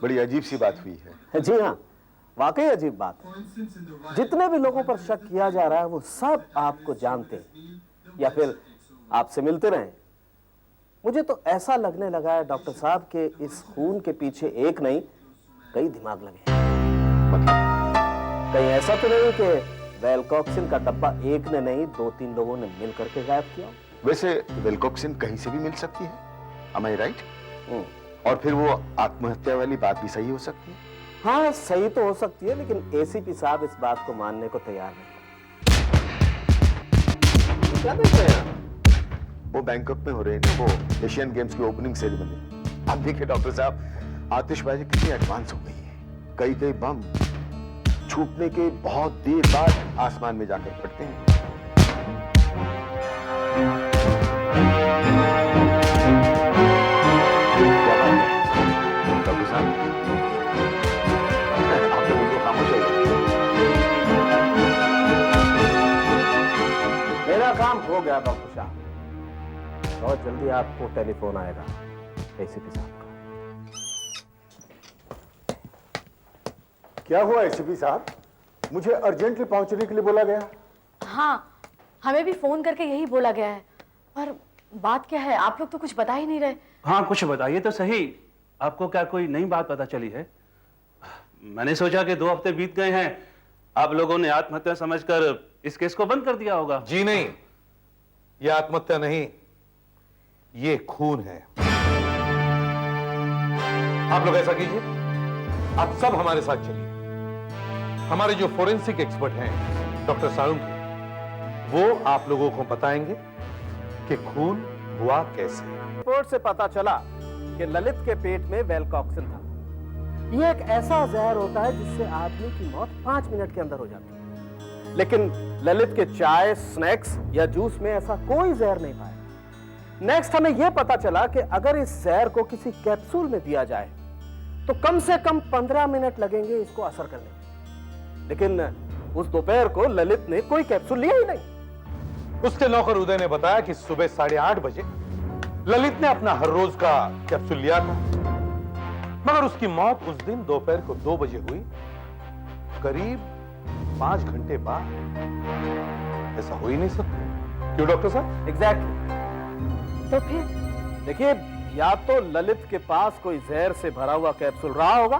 बड़ी अजीब सी बात हुई है। जी हाँ, वाकई अजीब बात है। जितने भी लोगों पर शक किया जा रहा है वो सब आपको जानते हैं या फिर आपसे मिलते रहे। मुझे तो ऐसा लगने लगा है डॉक्टर साहब के इस खून के पीछे एक नहीं कई दिमाग लगे हैं। मतलब कहीं ऐसा तो नहीं कि वेलकॉक्सिन का डब्बा एक ने नहीं 2-3 लोगों ने मिल करके गायब किया? वैसे वेलकॉक्सिन कहीं से भी मिल सकती है, am I right? और फिर वो आत्महत्या वाली बात भी सही हो सकती है। हाँ सही तो हो सकती है, लेकिन एसीपी साहब इस बात को मानने को तैयार नहीं। क्या देख रहे हैं? वो बैंकॉक में हो रहे हैं ना वो एशियन गेम्स की ओपनिंग सेरेमनी। आप देखिए डॉक्टर साहब, आतिशबाजी कितनी एडवांस हो गई है। कई कई बम छूटने के बहुत देर बाद आसमान में जाकर फटते हैं। डॉक्टर साहब, आप लोगों को खामोश हो गए। मेरा काम हो गया डॉक्टर साहब। बहुत जल्दी आपको टेलीफोन आएगा एसीपी साहब का। क्या हुआ एसीपी साहब? मुझे अर्जेंटली पहुंचने के लिए बोला गया। हाँ, हमें भी फोन करके यही बोला गया है, पर बात क्या है? आप लोग तो कुछ बता ही नहीं रहे। हाँ कुछ बताइए तो सही। आपको क्या कोई नई बात पता चली है? मैंने सोचा कि 2 हफ्ते बीत गए हैं, आप लोगों ने आत्महत्या समझकर इस केस को बंद कर दिया होगा। जी नहीं, ये आत्महत्या नहीं, ये खून है। आप लोग ऐसा कीजिए, आप सब हमारे साथ चलिए। हमारे जो फोरेंसिक एक्सपर्ट हैं डॉक्टर साळुंखे, वो आप लोगों को बताएंगे कि खून हुआ कैसे। रिपोर्ट से पता चला कि ललित के पेट में वेलकॉक्सिन था। यह एक ऐसा जहर होता है जिससे आदमी की मौत 5 मिनट के अंदर हो जाती है, लेकिन ललित के चाय, स्नैक्स या जूस में ऐसा कोई जहर नहीं पाया। नेक्स्ट हमें यह पता चला कि अगर इस जहर को किसी कैप्सूल में दिया जाए तो कम से कम 15 मिनट लगेंगे इसको असर करने में। लेकिन उस दोपहर को ललित ने कोई कैप्सूल लिया ही नहीं। उसके नौकर उदय ने बताया कि सुबह 8:30 बजे ललित ने अपना हर रोज का कैप्सूल लिया था, मगर उसकी मौत उस दिन दोपहर को 2 बजे हुई, करीब 5 घंटे बाद। ऐसा हो ही नहीं सकता, क्यों डॉक्टर साहब? एग्जैक्टली। तो फिर देखिए, या तो ललित के पास कोई जहर से भरा हुआ कैप्सूल रहा होगा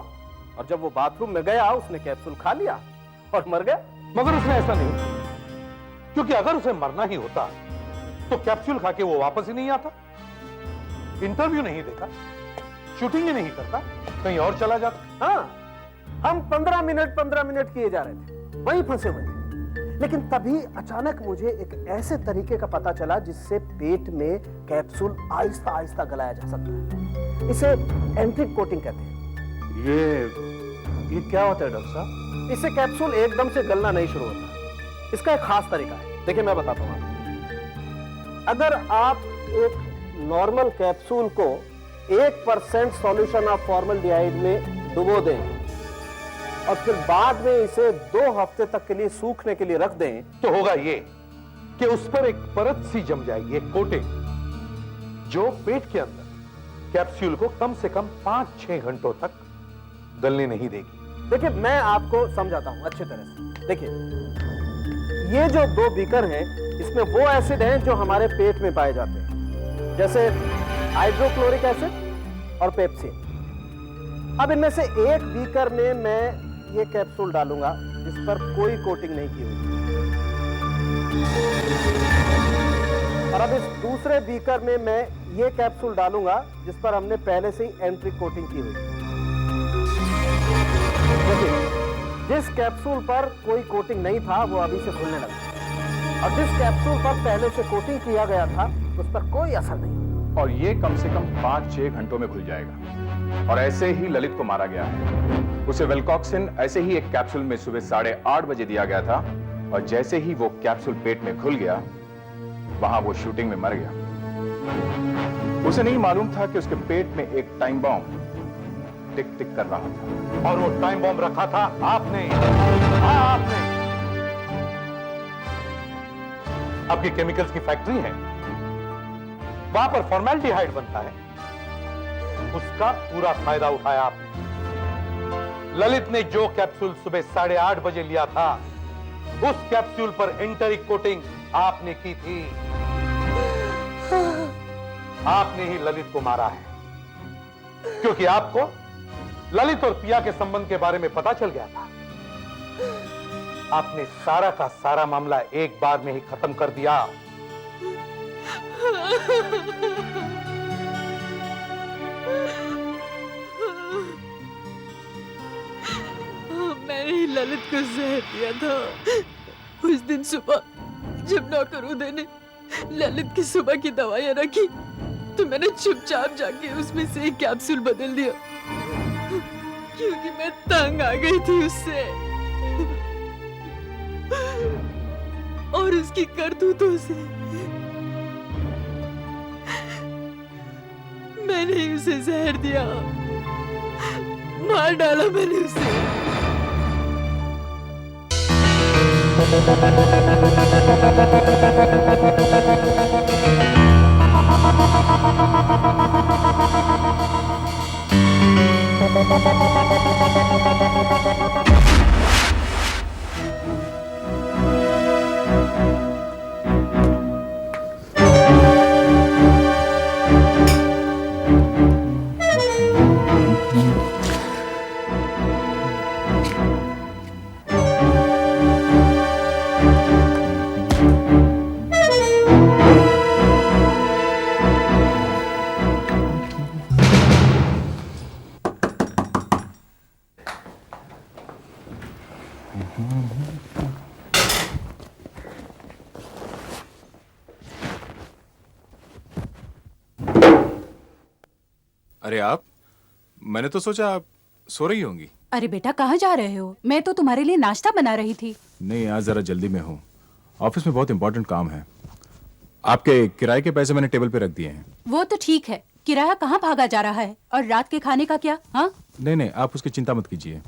और जब वो बाथरूम में गया उसने कैप्सूल खा लिया और मर गया। मगर उसने ऐसा नहीं किया, क्योंकि अगर उसे मरना ही होता तो कैप्सूल खा के वो वापस ही नहीं आता, इंटरव्यू नहीं देता, शूटिंग ही नहीं करता, कहीं और चला जाता। हाँ, हम 15 मिनट किए जा रहे थे, वहीं फंसे हुए थे। लेकिन तभी अचानक मुझे एक ऐसे तरीके का पता चला जिससे पेट में कैप्सूल आहिस्ता आहिस्ता गलाया जा सकता है। इसे एंट्रिक कोटिंग कहते हैं। ये क्या होता है डॉक्टर साहब? इससे कैप्सूल एकदम से गलना नहीं शुरू होता। इसका एक खास तरीका है, देखिए मैं बताता हूं आपको। अगर आप एक नॉर्मल कैप्सूल को 1% सॉल्यूशन ऑफ फॉर्मल्डिहाइड में डुबो दें और फिर बाद में इसे 2 हफ्ते तक के लिए सूखने के लिए रख दें, तो होगा ये कि उस पर एक परत सी जम जाएगी, एक कोटिंग, जो पेट के अंदर कैप्सूल को कम से कम 5-6 घंटों तक गलने नहीं देगी। देखिए मैं आपको समझाता हूं अच्छी तरह से। देखिए, ये जो 2 बीकर हैं, इसमें वो एसिड हैं जो हमारे पेट में पाए जाते हैं, जैसे हाइड्रोक्लोरिक एसिड और पेप्सिन। अब इनमें से एक बीकर में मैं ये कैप्सूल डालूंगा जिस पर कोई कोटिंग नहीं की हुई, और अब इस दूसरे बीकर में मैं ये कैप्सूल डालूंगा जिस पर हमने पहले से ही एंट्रिक कोटिंग की हुई। देखिए, जिस कैप्सूल पर कोई कोटिंग नहीं था वो अभी से खुलने लगा, और जिस कैप्सूल पर पहले से कोटिंग किया गया था उस पर कोई असर नहीं। और ये कम से कम 5-6 घंटों में खुल जाएगा। और ऐसे ही ललित को मारा गया है। उसे वेलकॉक्सिन ऐसे ही एक कैप्सूल में सुबह 8:30 बजे दिया गया था, और जैसे ही वो कैप्सूल पेट में खुल गया, वहां वो शूटिंग में मर गया। उसे नहीं मालूम था कि उसके पेट में एक टाइम बॉम्ब टिक टिक कर रहा था, और वो टाइम बॉम्ब रखा था आपने। हाँ, आपने। आपकी केमिकल्स की फैक्ट्री है, वहां पर फॉर्मेल्डिहाइड बनता है, उसका पूरा फायदा उठाया आपने। ललित ने जो कैप्सूल सुबह 8:30 बजे लिया था, उस कैप्सूल पर एंटरिक कोटिंग आपने की थी। आपने ही ललित को मारा है, क्योंकि आपको ललित और पिया के संबंध के बारे में पता चल गया था। आपने सारा का सारा मामला एक बार में ही खत्म कर दिया। मैंने ही ललित को जहर दिया था। उस दिन सुबह जब नौकर उदय ने ललित की सुबह की दवाइयां रखी तो मैंने चुपचाप जाके उसमें से एक कैप्सूल बदल दिया, क्योंकि मैं तंग आ गई थी उससे और उसकी करतूतों से। मैंने ही उसे जहर दिया, मार डाला मैंने उसे। अरे आप, मैंने तो सोचा आप सो रही होंगी। अरे बेटा कहाँ जा रहे हो? मैं तो तुम्हारे लिए नाश्ता बना रही थी। नहीं, आज जरा जल्दी में हूँ, ऑफिस में बहुत इंपॉर्टेंट काम है। आपके किराए के पैसे मैंने टेबल पे रख दिए हैं। वो तो ठीक है, किराया कहाँ भागा जा रहा है? और रात के खाने का क्या? हाँ नहीं नहीं, आप उसकी चिंता मत कीजिए,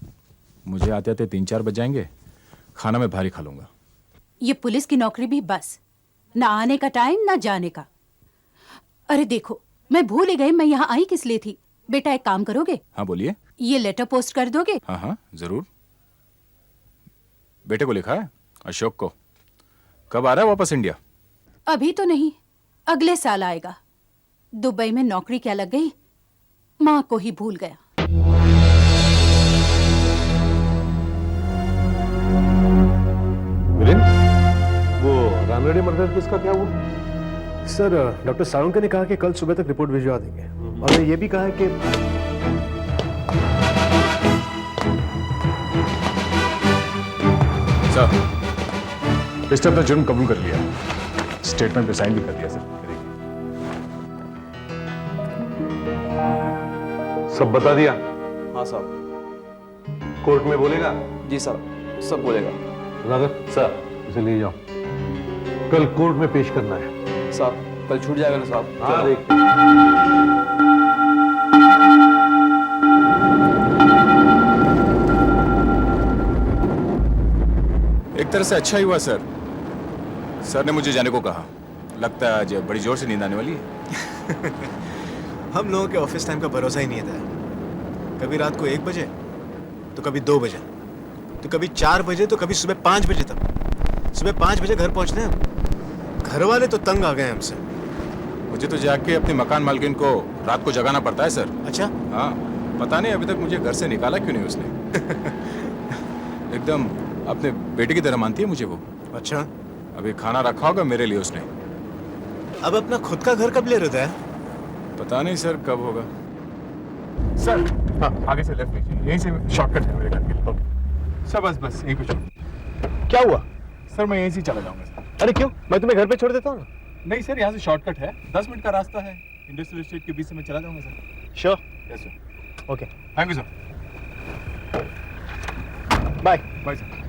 मुझे आते आते 3-4 बज जाएंगे, खाना मैं भारी खा लूंगा। ये पुलिस की नौकरी भी बस, ना आने का टाइम ना जाने का। अरे देखो, मैं भूल ही गई मैं यहाँ आई किस लिए थी। बेटा एक काम करोगे? हाँ बोलिए। ये लेटर पोस्ट कर दोगे? हाँ हाँ जरूर। बेटे को लिखा है, अशोक को। कब आ रहा है वापस इंडिया? अभी तो नहीं, अगले साल आएगा। दुबई में नौकरी क्या लग गई, माँ को ही भूल गया। वो रानगढ़ी मर्डर केस का क्या हुआ? सर, डॉक्टर सावंत ने कहा कि कल सुबह तक रिपोर्ट भिजवा देंगे और उन्होंने ये भी कहा है कि सर, इसने अपना जुर्म कबूल कर लिया, स्टेटमेंट पे साइन भी कर दिया। सर सब बता दिया? हाँ साहब। कोर्ट में बोलेगा? जी सर, सब बोलेगा। राघव सर, इसे ले जाओ, कल कोर्ट में पेश करना है। साहब कल छूट जाएगा ना साहब? हाँ देख। एक तरह से अच्छा ही हुआ सर, सर ने मुझे जाने को कहा। लगता है आज बड़ी जोर से नींद आने वाली है। हम लोगों के ऑफिस टाइम का भरोसा ही नहीं था। कभी रात को 1 बजे तो कभी 2 बजे तो कभी 4 बजे तो कभी सुबह 5 बजे तक। सुबह 5 बजे घर पहुंचते हैं, घर वाले तो तंग आ गए हमसे। मुझे तो जाके अपने मकान मालकिन को रात को जगाना पड़ता है सर। अच्छा? हाँ, पता नहीं अभी तक मुझे घर से निकाला क्यों नहीं उसने। एकदम अपने बेटे की तरह मानती है मुझे वो। अच्छा? अभी खाना रखा होगा मेरे लिए उसने। अब अपना खुद का घर कब ले रहा है? पता नहीं सर कब होगा। सर हाँ, आगे से लेफ्ट लीजिए, यहीं से शॉर्टकट है मेरे घर के लिए। सर बस बस यहीं कुछ। क्या हुआ? सर मैं यहीं से चला जाऊंगा सर। अरे क्यों? मैं तुम्हें घर पे छोड़ देता हूँ। नहीं सर, यहाँ से शॉर्टकट है, 10 मिनट का रास्ता है, इंडस्ट्रियल एस्टेट के बीच से मैं चला जाऊंगा sir. Sure? Yes sir. Okay, thank you sir. Bye. Bye sir.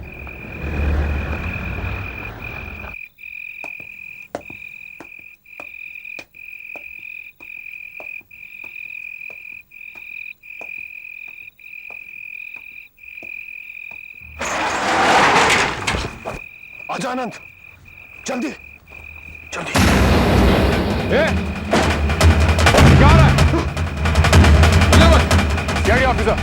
आजा आनंद, जल्दी जल्दी। क्या हो रहा है? क्या गया ऑफिसर?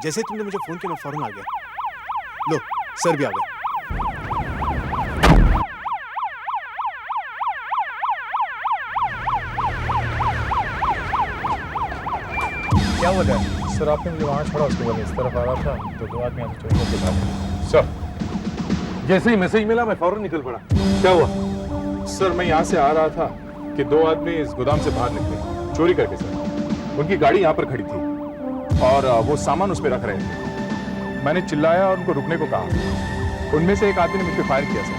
जैसे तुमने मुझे फोन किया मैं फौरन आ गया। लो सर भी आ गए। क्या हुआ है सर? आपने मुझे वहां छोड़ा, उसके बाद इस तरफ आ रहा था तो दो आदमी यहाँ से चोरी करके भागे। सर जैसे ही मैसेज मिला मैं फौरन निकल पड़ा। क्या हुआ? सर मैं यहाँ से आ रहा था कि दो आदमी इस गोदाम से बाहर निकले चोरी करके सर। उनकी गाड़ी यहाँ पर खड़ी थी और वो सामान उस पर रख रहे थे। मैंने चिल्लाया और उनको रुकने को कहा। उनमें से एक आदमी ने मुझ पर फायर किया सर।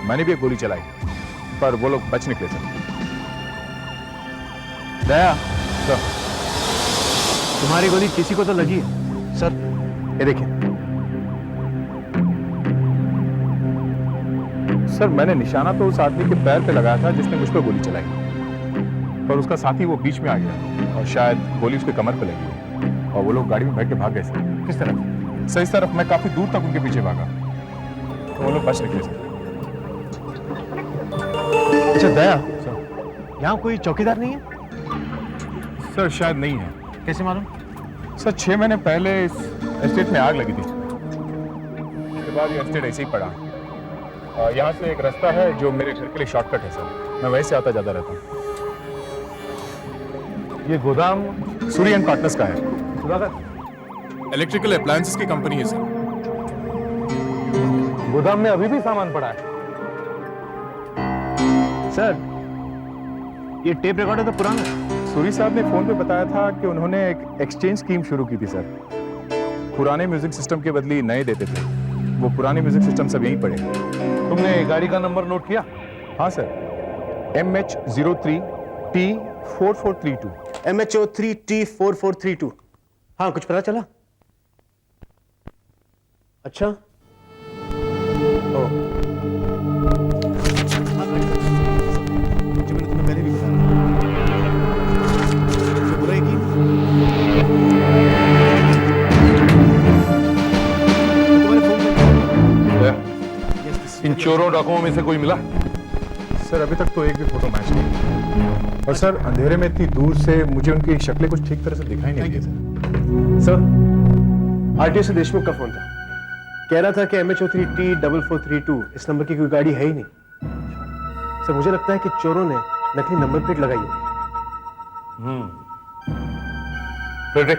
मैंने भी एक गोली चलाई पर वो लोग बच निकले सर। दया, सर तुम्हारी गोली किसी को तो लगी है। सर ये देखिए। सर मैंने निशाना तो उस आदमी के पैर पे लगाया था जिसने मुझ पर गोली चलाई, पर उसका साथी वो बीच में आ गया और शायद गोली उसके कमर पे लगी और वो लोग गाड़ी में बैठ के भाग गए सर। किस तरफ? सर इस तरफ। मैं काफी दूर तक उनके पीछे भागा तो वो लोग बच निकले सर। अच्छा दया, सर यहाँ कोई चौकीदार नहीं है? सर शायद नहीं है। कैसे मालूम? सर 6 महीने पहले इस एस्टेट में आग लगी थी, उसके बाद ये एस्टेट ऐसे ही पड़ा। यहाँ से एक रास्ता है जो मेरे घर के लिए शॉर्टकट है सर। मैं वैसे आता जाता रहता हूँ। ये गोदाम सूर्य एंड पार्टनर्स का है। सुधाकर, इलेक्ट्रिकल अप्लायंसेस की कंपनी है सर। गोदाम में अभी भी सामान पड़ा है। सर ये टेप रिकॉर्डर तो पुराना है। सूरी साहब ने फोन पे बताया था कि उन्होंने एक एक्सचेंज स्कीम शुरू की थी सर। पुराने म्यूजिक सिस्टम के बदले नए देते थे। वो पुराने म्यूजिक सिस्टम सब यहीं पड़े। तुमने गाड़ी का नंबर नोट किया? हाँ सर, MH03T4432। MH03T4432। हाँ कुछ पता चला? अच्छा जो मैंने तुम्हें पहले भी बताया तो बुराई की तुम्हारे फोन इन चोरों डाकुओं में से कोई मिला? सर अभी तक तो एक भी फोटो मैच नहीं। और सर अंधेरे में इतनी दूर से मुझे उनकी शक्लें कुछ ठीक तरह से दिखाई नहीं दी सर। सर आरटीओ से देशमुख का फोन था, कह रहा था कि MH03T4432 इस नंबर की कोई गाड़ी है ही नहीं। सर मुझे लगता है कि चोरों ने नकली नंबर प्लेट लगाई होगी। फ्रेडरिक,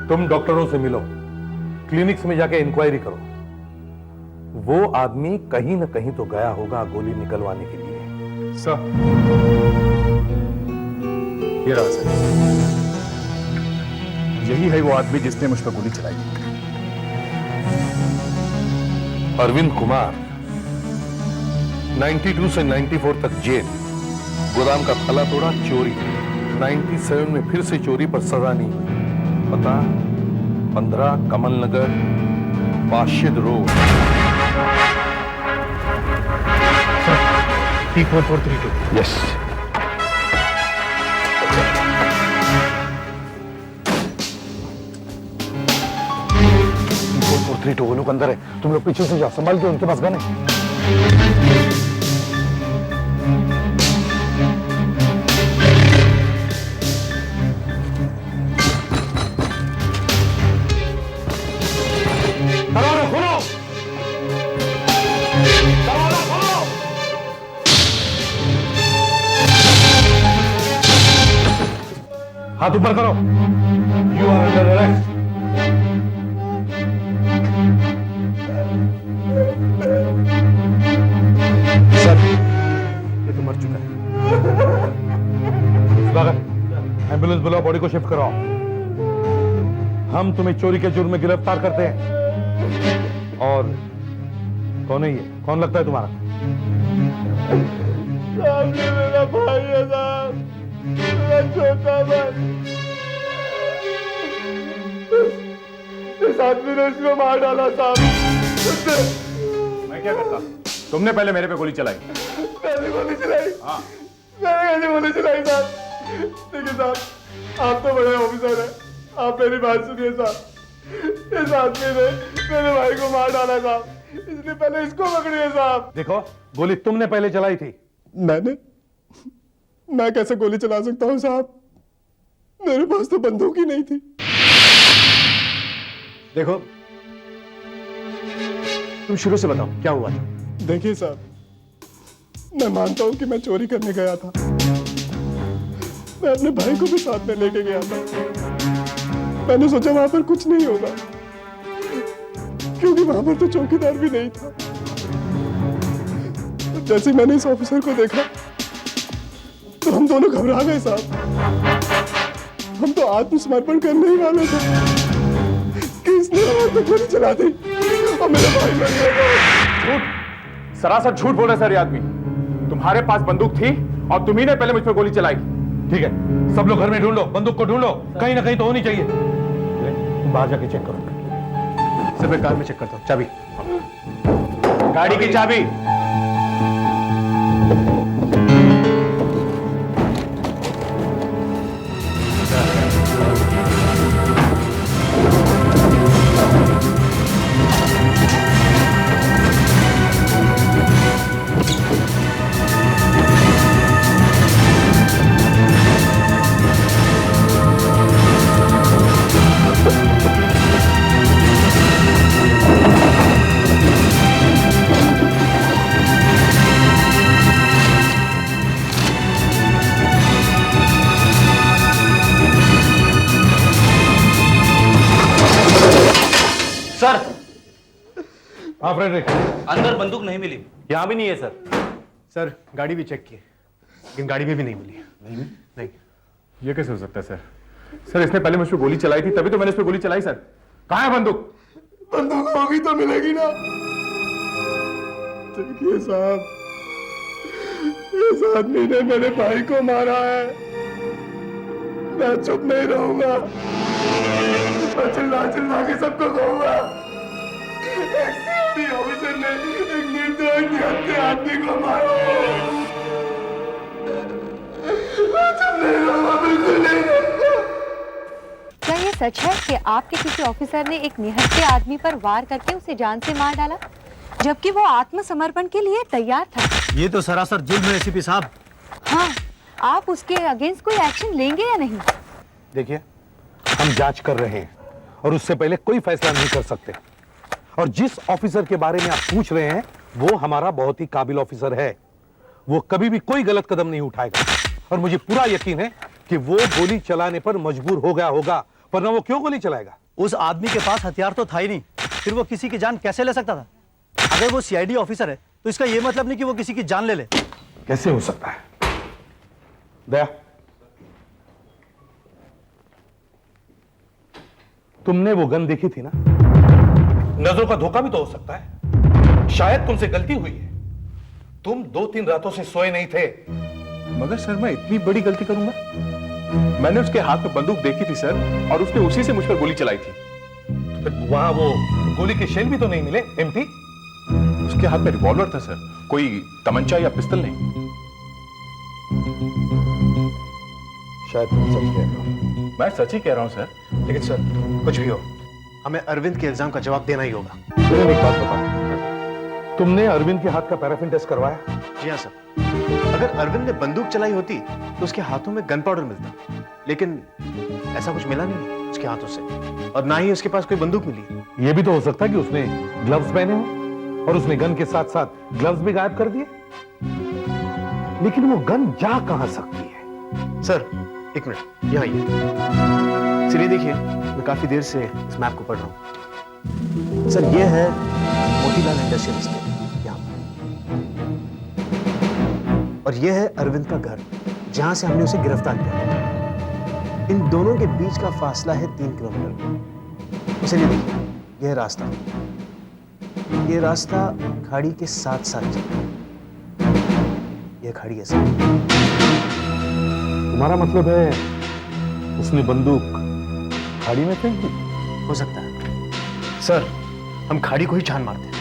तुम डॉक्टरों से मिलो, क्लिनिक्स में जाके इंक्वायरी करो। वो आदमी कहीं न कहीं तो गया होगा गोली निकलवाने के लिए। सर ये रहा सर, यही है वो आदमी जिसने मुझ पर गोली चलाई। अरविंद कुमार, 92 से 94 तक जेल, गोदाम का ताला तोड़ा, चोरी। 97 में फिर से चोरी पर सजा नहीं हुई। पता 15 कमल नगर, Bashid road. T4432। Yes. T4432 वो लोग अंदर है, तुम लोग पीछे से जाओ, संभाल के, उनके पास गन है। हाथ ऊपर करो। You are under arrest. Sir ये तो मर चुका है। एम्बुलेंस बुलाओ, बॉडी को शिफ्ट कराओ। हम तुम्हें चोरी के जुर्म में गिरफ्तार करते हैं। और कौन है ये? कौन लगता है तुम्हारा? मेरा भाई है साहब, मेरा छोटा भाई। इस आदमी ने इसको मार डाला साहब। मैं क्या करता? तुमने पहले मेरे पे गोली चलाई। मैंने गोली चलाई? हाँ। मैंने कैसे गोली चलाई साहब? देखिए साहब, आप तो बड़े ऑफिसर हैं, आप मेरी बात सुनिए साहब। इस आदमी ने मेरे भाई को मार डाला साहब, इसलिए पहले इसको पकड़िए साहब। देखो, गोली तुमने पहले चलाई थी। मैं कैसे गोली चला सकता हूँ साहब? मेरे पास तो बंदूक ही नहीं थी। देखो, तुम शुरू से बताओ क्या हुआ था। देखिए साहब, मैं मानता हूं कि मैं चोरी करने गया था। मैं अपने भाई को भी साथ में लेके गया था। मैंने सोचा वहां पर कुछ नहीं होगा, क्योंकि वहां पर तो चौकीदार भी नहीं था। जैसे मैंने इस ऑफिसर को देखा तो हम दोनों घबरा गए साहब। हम तो आत्मसमर्पण करने ही वाले थे कि इसने हमारे पे गोली चला दी और मेरा भाई मर गया। झूठ, सरासर झूठ बोल रहा है सर ये आदमी। तुम्हारे पास बंदूक थी और तुम्ही ने पहले मुझ पर गोली चलाई। ठीक है, सब लोग घर में ढूंढो, बंदूक को ढूंढो, कहीं ना कहीं तो होनी चाहिए। तुम बाहर जाके चेक करो। सर मैं कार में चेक करता हूँ। चाबी, गाड़ी की चाबी। सर, हाँ फ्रेडरिक, अंदर बंदूक नहीं मिली। यहाँ भी नहीं है सर। सर गाड़ी भी चेक की, लेकिन गाड़ी में भी नहीं मिली। नहीं। ये कैसे हो सकता है सर? सर इसने पहले मुझ पर गोली चलाई थी, तभी तो मैंने इस पर गोली चलाई सर। कहाँ है बंदूक? बंदूक होगी तो मिलेगी ना। देखिए साहब, इस आदमी ने मेरे भाई को मारा है। मैं चुप नहीं रहूंगा, मैं चिल्ला चिल्ला के सबको कहूंगा। एक सीआईडी ऑफिसर ने एक निर्दोष निहत्थे आदमी को मारा। मैं चुप नहीं रहूंगा, बिल्कुल नहीं रहूंगा। क्या ये सच है कि आपके किसी ऑफिसर ने एक निहत्थे आदमी पर वार करके उसे जान से मार डाला, जबकि वो आत्मसमर्पण के लिए तैयार था? ये तो सरासर जुल्म है एसीपी साहब। हाँ, आप उसके अगेंस्ट कोई एक्शन लेंगे या नहीं? देखिए, हम जांच कर रहे हैं और उससे पहले कोई फैसला नहीं कर सकते। और जिस ऑफिसर के बारे में आप पूछ रहे हैं वो हमारा बहुत ही काबिल ऑफिसर है। वो कभी भी कोई गलत कदम नहीं उठाएगा और मुझे पूरा यकीन है कि वो गोली चलाने पर मजबूर हो गया होगा, वरना वो क्यों गोली चलाएगा? उस आदमी के पास हथियार तो था ही नहीं, फिर वो किसी की जान कैसे ले सकता था? अगर वो सीआईडी ऑफिसर है तो इसका ये मतलब नहीं कि वो किसी की जान ले ले। कैसे हो सकता है? दया, तुमने वो गन देखी थी ना? नजरों का धोखा भी तो हो सकता है। शायद तुमसे गलती हुई है। तुम 2-3 रातों से सोए नहीं थे। मगर सर मैं इतनी बड़ी गलती करूंगा? मैंने उसके हाथ में बंदूक देखी थी सर, और उसने उसी से मुझ पर गोली चलाई थी। तो वहां वो गोली के शेल भी तो नहीं मिले? एम्प्टी? उसके हाथ में रिवॉल्वर था सर, कोई तमंचा या पिस्तल नहीं। शायद तुम सच कह रहे हो। मैं सच ही कह रहा हूं सर। लेकिन सर, कुछ भी हो, हमें अरविंद के इल्जाम का जवाब देना ही होगा। सुनिए, एक बात बताओ, तुमने अरविंद के हाथ का पैराफिन टेस्ट करवाया? जी हाँ सर। अगर अरविंद ने बंदूक चलाई होती तो उसके हाथों में गन पाउडर मिलता, लेकिन ऐसा कुछ मिला नहीं उसके हाथों से, और ना ही उसके पास कोई बंदूक मिली। यह भी तो हो सकता है कि उसने ग्लव्स पहने हो और उसने गन के साथ साथ ग्लव्स भी गायब कर दिए। लेकिन वो गन जा कहां सकती है? सर एक मिनट, यहाँ आइए। चलिए देखिए, मैं काफी देर से इस मैप को पढ़ रहा हूँ। सर ये है मोतीलाल इंडस्ट्रियल एस्टेट यहाँ पर, और ये है अरविंद का घर जहां से हमने उसे गिरफ्तार किया। इन दोनों के बीच का फासला है 3 किलोमीटर। चलिए देखिए, यह है रास्ता। ये रास्ता खाड़ी के साथ साथ चलता है। यह खाड़ी है सर। तुम्हारा मतलब है उसने बंदूक खाड़ी में फेंक दी? हो सकता है सर, हम खाड़ी को ही छान मारते हैं।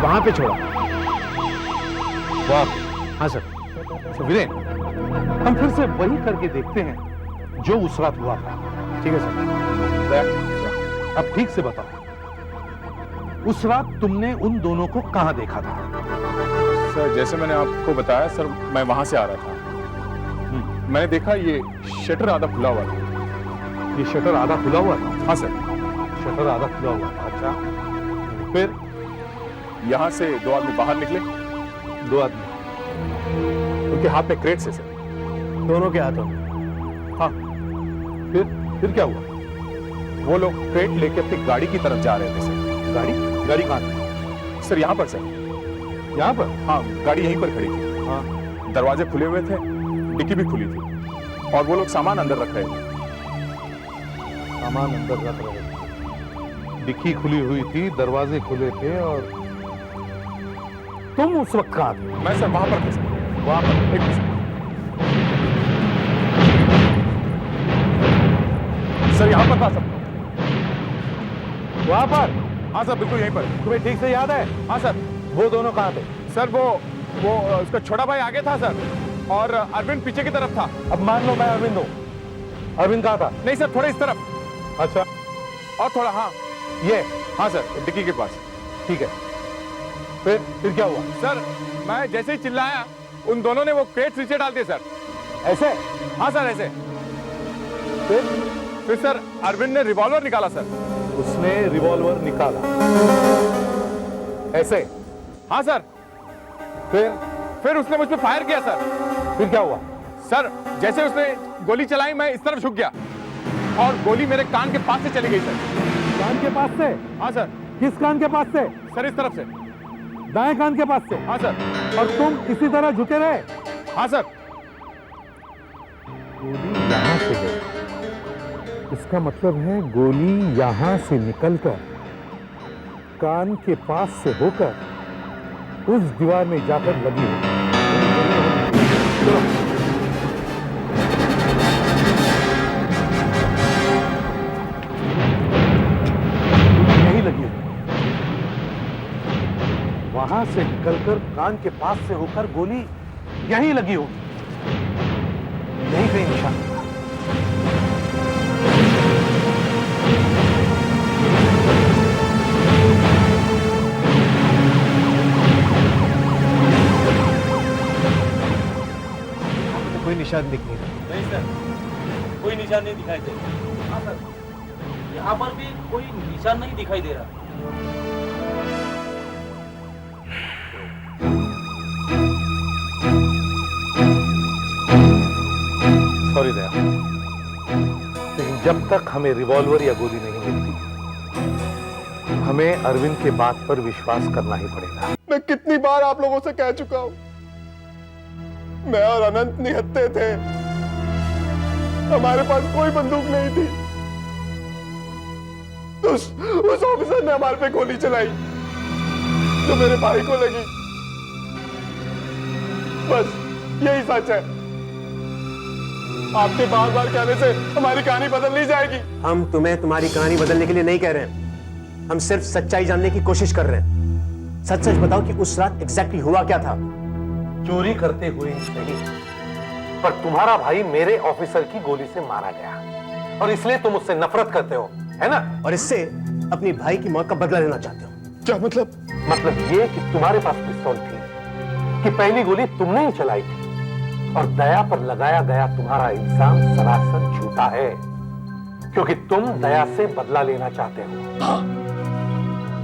वहां पे छोड़ा? वाह, हाँ सर। वीरेन, हम फिर से वही करके देखते हैं जो उस रात हुआ था। ठीक है सर। अब ठीक से बताओ, उस रात तुमने उन दोनों को कहां देखा था? सर जैसे मैंने आपको बताया सर, मैं वहां से आ रहा था। मैंने देखा ये शटर आधा खुला हुआ था। ये शटर आधा खुला हुआ था? हाँ सर। शटर आधा खुला हुआ था, अच्छा। फिर यहां से दो आदमी बाहर निकले। दो आदमी? उनके हाथ में क्रेट से सर। दोनों के हाथों में? हाँ। फिर क्या हुआ? वो लोग क्रेट लेके अपनी गाड़ी की तरफ जा रहे थे सर। गाड़ी कहां थी? सर यहाँ पर सर। यहाँ पर? हाँ, गाड़ी यहीं पर खड़ी थी। हाँ। दरवाजे खुले हुए थे, डिक्की भी खुली थी, और वो लोग सामान अंदर रख रहे थे। सामान अंदर रख रहे थे, डिक्की खुली हुई थी, दरवाजे खुले थे, और तुम उस वक्त कहां थे? मैं सर वहां पर था सर। वहां पर? एक मिनट सर, यहाँ पर था सर। वहां पर? हाँ सर, बिल्कुल यहीं पर। तुम्हें ठीक से याद है? हाँ सर। वो दोनों कहां थे? सर वो उसका छोटा भाई आगे था सर, और अरविंद पीछे की तरफ था। अब मान लो मैं अरविंद हूं। अरविंद कहां था? नहीं सर, थोड़े इस तरफ। अच्छा। और थोड़ा, हाँ ये? हाँ सर, डिक्की के पास। ठीक है। फिर क्या हुआ? सर मैं जैसे ही चिल्लाया, उन दोनों ने वो क्रेट नीचे डाल दिए सर। ऐसे? हाँ सर, ऐसे। फिर सर अरविंद ने रिवॉल्वर निकाला सर। उसने रिवॉल्वर निकाला? ऐसे? हाँ सर। फिर उसने मुझ पे फायर किया सर। फिर क्या हुआ? सर जैसे उसने गोली चलाई, मैं इस तरफ झुक गया, और गोली मेरे कान के पास से चली गई सर। कान के पास से? हाँ सर। किस कान के पास से? सर इस तरफ से। दाएं कान के पास से? हाँ सर। और तुम इसी तरह झुके रहे? हाँ सर। गोली यहां से गई, इसका मतलब है गोली यहां से निकलकर कान के पास से होकर उस दीवार में जाकर लगी है। यही लगी है, वहां से निकलकर कान के पास से होकर गोली यहीं लगी हो, यहीं कहीं निशान। कोई निशान दिख नहीं रहा। नहीं सर, कोई निशान नहीं दिखाई दे रहा। हाँ सर, यहाँ पर भी कोई निशान नहीं दिखाई दे रहा। सॉरी दया, लेकिन जब तक हमें रिवॉल्वर या गोली नहीं मिलती, हमें अरविंद के बात पर विश्वास करना ही पड़ेगा। मैं कितनी बार आप लोगों से कह चुका हूं, मैं और अनंत निहत्थे थे, हमारे पास कोई बंदूक नहीं थी। तो उस ऑफिसर ने हमारे पे गोली चलाई जो मेरे भाई को लगी। बस यही सच है। आपके बार बार कहने से हमारी कहानी बदल नहीं जाएगी। हम तुम्हें तुम्हारी कहानी बदलने के लिए नहीं कह रहे हैं, हम सिर्फ सच्चाई जानने की कोशिश कर रहे हैं। सच सच बताओ कि उस रात एग्जैक्टली हुआ क्या था? चोरी करते हुए नहीं, पर तुम्हारा भाई मेरे ऑफिसर की गोली से मारा गया, और इसलिए तुम उससे नफरत करते हो, है ना? और इससे अपनी भाई की मौत का बदला लेना चाहते हो। क्या मतलब? मतलब ये कि तुम्हारे पास पिस्तौल थी, कि पहली गोली तुमने ही चलाई थी, और दया पर लगाया गया तुम्हारा इल्जाम सरासर झूठा है, क्योंकि तुम दया से बदला लेना चाहते हो। हाँ,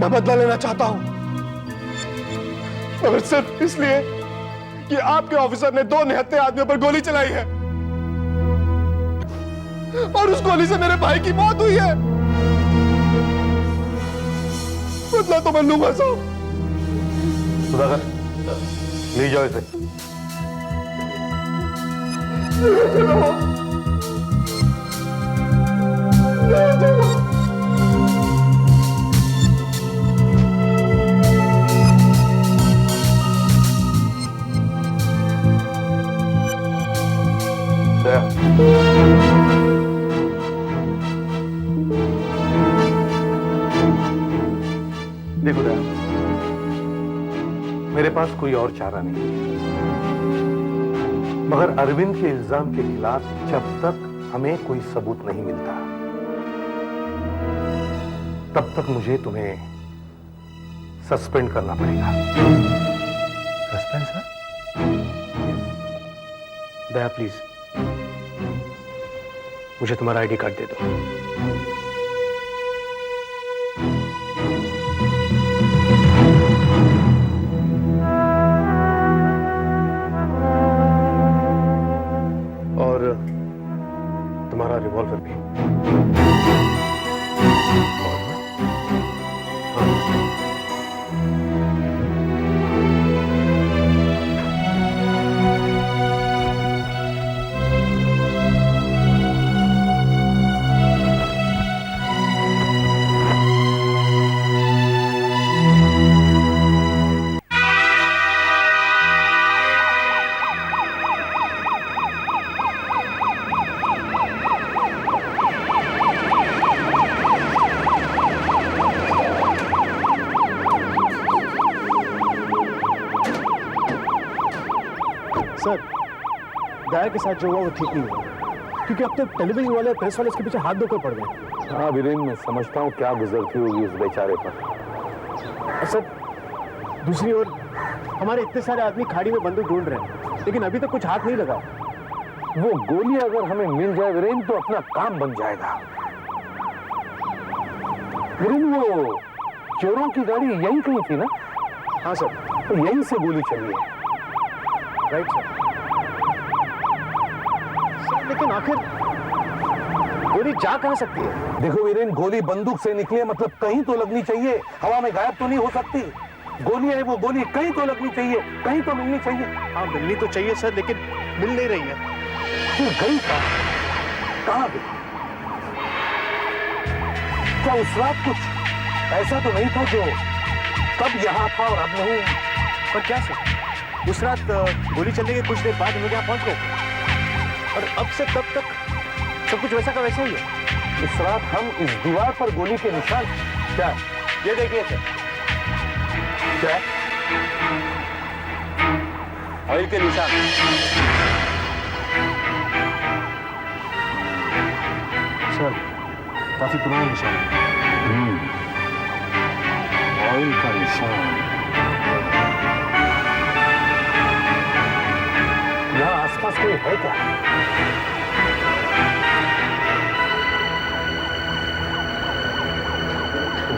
मैं बदला लेना चाहता हूं, मगर सिर्फ इसलिए कि आपके ऑफिसर ने 2 निहत्थे आदमियों पर गोली चलाई है, और उस गोली से मेरे भाई की मौत हुई है। बदला तो मैं लूंगा साहब। सुधाकर, ले जाओ इसे। देखो दया, मेरे पास कोई और चारा नहीं है, मगर अरविंद के इल्जाम के खिलाफ जब तक हमें कोई सबूत नहीं मिलता, तब तक मुझे तुम्हें सस्पेंड करना पड़ेगा। सस्पेंस है? दया प्लीज मुझे तुम्हारा आईडी कार्ड दे दो। और तुम्हारा रिवॉल्वर भी। सर, दया के साथ जो हुआ वो ठीक नहीं हुआ, क्योंकि अब तो टेलीविजन वाले प्रेस वाले इसके पीछे हाथ धोकर पड़ गए। हाँ वीरेंद्र, मैं समझता हूँ क्या गुजरती होगी उस बेचारे पर। सर, दूसरी ओर हमारे इतने सारे आदमी खाड़ी में बंदूक ढूंढ रहे हैं, लेकिन अभी तक कुछ हाथ नहीं लगा। वो गोली अगर हमें मिल जाए वीरेंद्र तो अपना काम बन जाएगा। वीरेंद्र, वो चोरों की गाड़ी यहीं कहीं थी ना? हाँ सर, तो यहीं से गोली चली है। Right sir. सर लेकिन आखिर गोली जा कहां सकती है? देखो वीरेंद्र, गोली बंदूक से निकले मतलब कहीं तो लगनी चाहिए, हवा में गायब तो नहीं हो सकती। गोली है वो गोली कहीं तो लगनी चाहिए, कहीं तो मिलनी चाहिए। हाँ मिलनी तो चाहिए सर, लेकिन मिल नहीं रही है। फिर गई कहाँ गई? क्या उस रात कुछ ऐसा तो नहीं था जो कब यहाँ था और अब नहीं? पर क्या सर, उस रात गोली चलने के कुछ देर बाद हम लोग यहाँ पहुंच गए और अब से तब तक सब कुछ वैसा का वैसा ही है। इस रात हम इस दीवार पर गोली के निशान, क्या ये देखिए सर, क्या ऑयल के निशान। सर काफी पुराना निशान है। ऑयल का निशान। यहाँ आसपास कोई है क्या?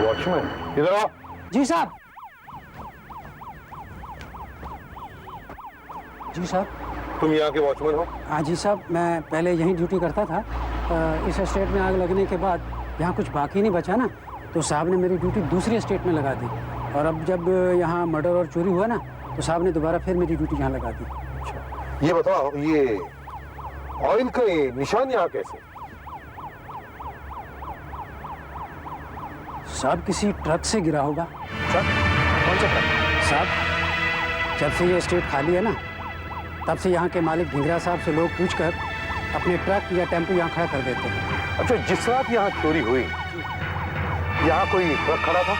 वॉचमैन, इधर आओ। जी साहब। जी साहब। तुम यहाँ के वॉचमैन हो? हाँ जी साहब, मैं पहले यहीं ड्यूटी करता था। इस एस्टेट में आग लगने के बाद यहाँ कुछ बाकी नहीं बचा ना, तो साहब ने मेरी ड्यूटी दूसरी एस्टेट में लगा दी। और अब जब यहाँ मर्डर और चोरी हुआ ना, तो साहब ने दोबारा फिर मेरी ड्यूटी यहाँ लगा दी। ये बताओ, ये ऑयल का ये निशान यहाँ कैसे? साहब किसी ट्रक से गिरा होगा। ट्रक? कौन सा ट्रक? साहब जब से ये एस्टेट खाली है ना, तब से यहाँ के मालिक ढींगरा साहब से लोग पूछकर अपने ट्रक या टेम्पो यहाँ खड़ा कर देते हैं। अच्छा, जिस रात यहाँ चोरी हुई यहाँ कोई ट्रक खड़ा था?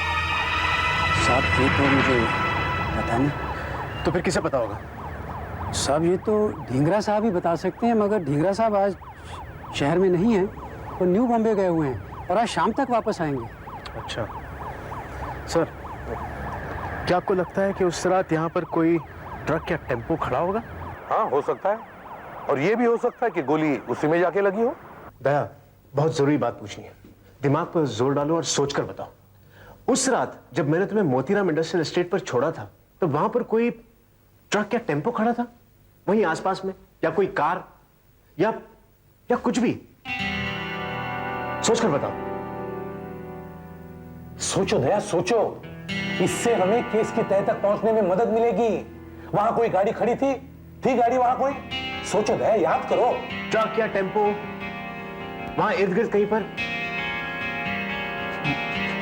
साहब ये तो मुझे पता नहीं। तो फिर किसे पता होगा? साहब ये तो ढींगरा साहब ही बता सकते हैं, मगर ढींगरा साहब आज शहर में नहीं हैं, वो न्यू बॉम्बे गए हुए हैं और आज शाम तक वापस आएंगे। अच्छा सर, क्या आपको लगता है कि उस रात यहाँ पर कोई ट्रक या टेम्पो खड़ा होगा? हाँ, हो सकता है। और ये भी हो सकता है कि गोली उसी में जाके लगी हो। दया, बहुत जरूरी बात पूछनी है, दिमाग पर जोर डालो और सोचकर बताओ। उस रात जब मैंने तुम्हें मोतीराम इंडस्ट्रियल एस्टेट पर छोड़ा था, तो वहां पर कोई ट्रक या टेम्पो खड़ा था वहीं आसपास में, या कोई कार या कुछ भी? सोचकर बताओ। सोचो दया, सोचो। इससे हमें केस की तह तक पहुंचने में मदद मिलेगी। वहां कोई गाड़ी खड़ी थी गाड़ी वहां कोई? सोचो दया, याद करो। ट्रक या टेम्पो वहां इर्द गिर्द कहीं पर?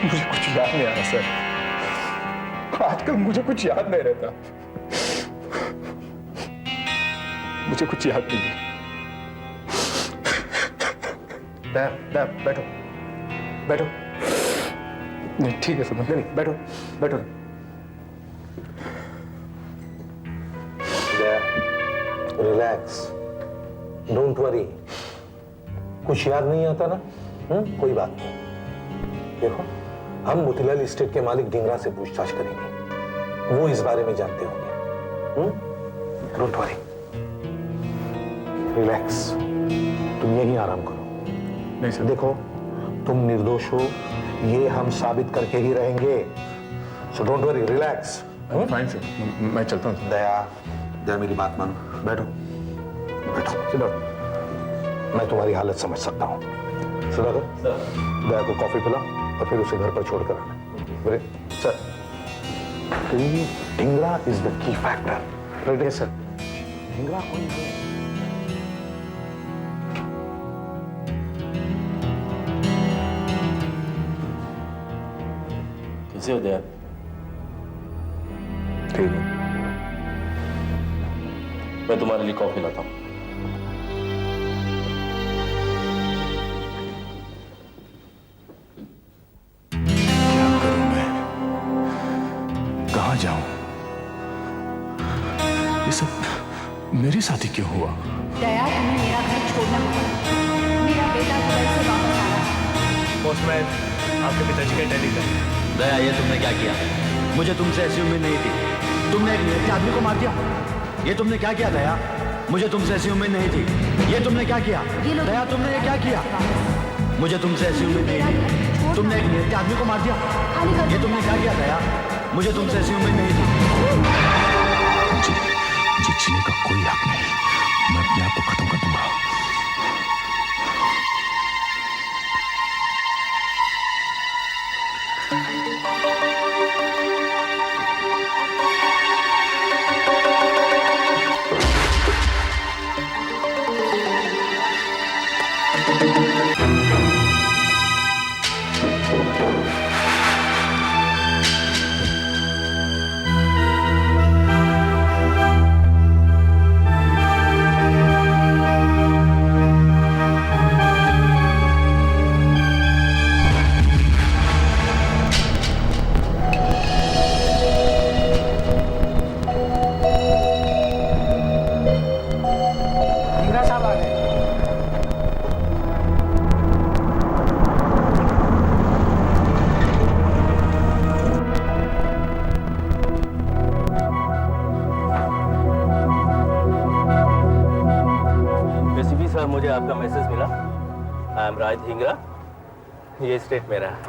मुझे कुछ याद नहीं आ रहा सर, आजकल मुझे कुछ याद नहीं रहता। मुझे कुछ याद नहीं है। बैठो बैठो। नहीं ठीक है सर, नहीं, बैठो बैठो। Relax, don't worry. कुछ याद नहीं आता ना? कोई बात नहीं। देखो, हम मोतीलाल एस्टेट के मालिक ढींगरा से पूछताछ करेंगे, वो इस बारे में जानते होंगे। डोंट वरी, रिलैक्स, तुम यहीं आराम करो। नहीं सर। देखो, तुम निर्दोष हो ये हम साबित करके ही रहेंगे, so don't worry, relax. Fine sir, मैं चलता हूँ। दया मेरी बात मानो, बैठो बैठो। मैं तुम्हारी हालत समझ सकता हूँ। सुधाकर, दया को कॉफी पिला और फिर उसे घर पर छोड़कर आना। Sir, Dhingra is the key factor. Right? Yes sir. Dhingra कौन है? कैसे हो दया? ठीक है, मैं तुम्हारे लिए कॉफी लाता हूँ। कहाँ जाऊं? ये सब मेरे साथ ही क्यों हुआ? दया, तुम्हें मेरा घर छोड़ना होगा। मेरा बेटा दुबई से वापस आ रहा है। पोस्टमैन, आपके पिताजी का टेलीग्राम। दया, ये तुमने क्या किया? मुझे तुमसे ऐसी उम्मीद नहीं थी। तुमने एक निहत्थे आदमी को मार दिया। ये तुमने क्या किया दया? मुझे तुमसे ऐसी उम्मीद नहीं थी। ये तुमने क्या किया? दया, तुमने ये क्या किया? मुझे तुमसे ऐसी उम्मीद नहीं थी। तुमने एक निहत्थे आदमी को मार दिया। ये तुमने क्या किया दया? मुझे तुमसे ऐसी उम्मीद नहीं थी। मुझे जीने का कोई हक नहीं। मैं अपने आप को खत्म कर दूंगा। मुझे आपका मैसेज मिला। आई एम राज ढींगरा, ये स्टेट मेरा है।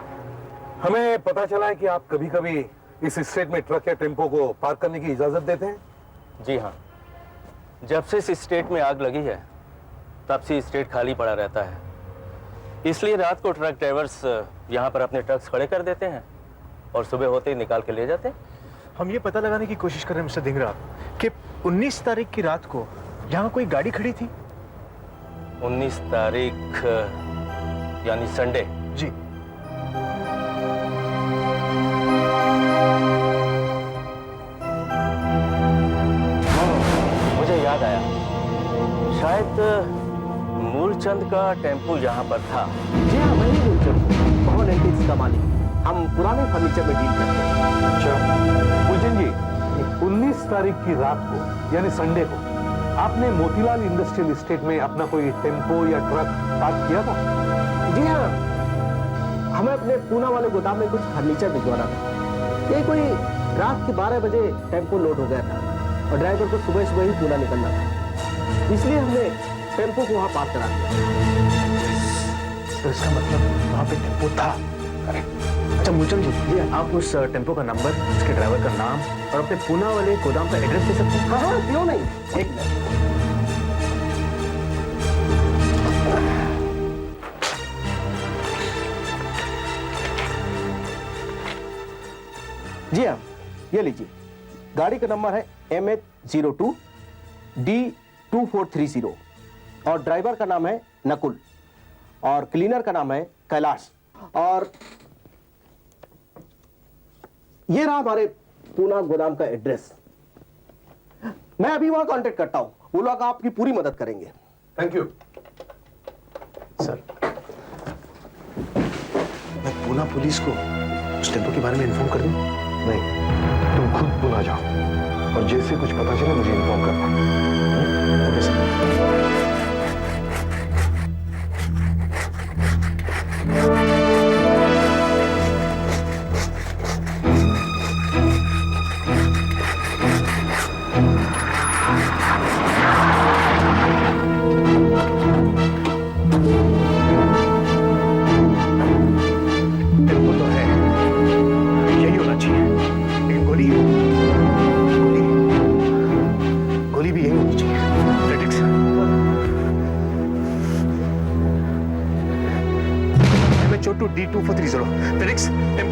हमें पता चला है कि आप कभी कभी इस स्टेट में ट्रक या टेम्पो को पार्क करने की इजाजत देते हैं। जी हाँ, जब से इस स्टेट में आग लगी है तब से स्टेट खाली पड़ा रहता है, इसलिए रात को ट्रक ड्राइवर्स यहाँ पर अपने ट्रक्स खड़े कर देते हैं और सुबह होते ही निकाल के ले जाते हैं। हम ये पता लगाने की कोशिश कर रहे हैं मिस्टर ढींगरा कि 19 तारीख की रात को यहाँ कोई गाड़ी खड़ी थी। 19 तारीख यानी संडे? जी। मुझे याद आया, शायद मूलचंद का टेम्पो यहाँ पर था। जी हाँ, वही मूलचंद, भवन एंटीक्स का मालिक। हम पुराने फर्नीचर में डील करते हैं। अच्छा पूजन जी, 19 तारीख की रात को यानी संडे को आपने मोतीलाल इंडस्ट्रियल एस्टेट में अपना कोई टेम्पो या ट्रक पार्क किया था? जी हाँ, हमें अपने पूना वाले गोदाम में कुछ फर्नीचर भिजवाना था। ये कोई रात के 12 बजे टेम्पो लोड हो गया था और ड्राइवर को सुबह सुबह ही पूना निकलना था, इसलिए हमने टेम्पो को वहाँ पार्क करा दिया। तो इसका मतलब वहाँ पे टेम्पो था। अच्छा मूलचंद जी, आप उस टेम्पो का नंबर, उसके ड्राइवर का नाम और अपने पूना वाले गोदाम का एड्रेस दे सकते हैं? हाँ हाँ, क्यों नहीं। एक मिनट। जी हाँ, ये लीजिए। गाड़ी का नंबर है MH02 D2430 और ड्राइवर का नाम है नकुल और क्लीनर का नाम है कैलाश। और ये रहा हमारे पूना गोदाम का एड्रेस। मैं अभी वहां कांटेक्ट करता हूं, वो लोग आपकी पूरी मदद करेंगे। Thank you sir. मैं पूना पुलिस को उस टेम्पो के बारे में इन्फॉर्म कर दूं? नहीं, तुम खुद पुना जाओ और जैसे कुछ पता चले मुझे इन्फॉर्म करना। Okay sir.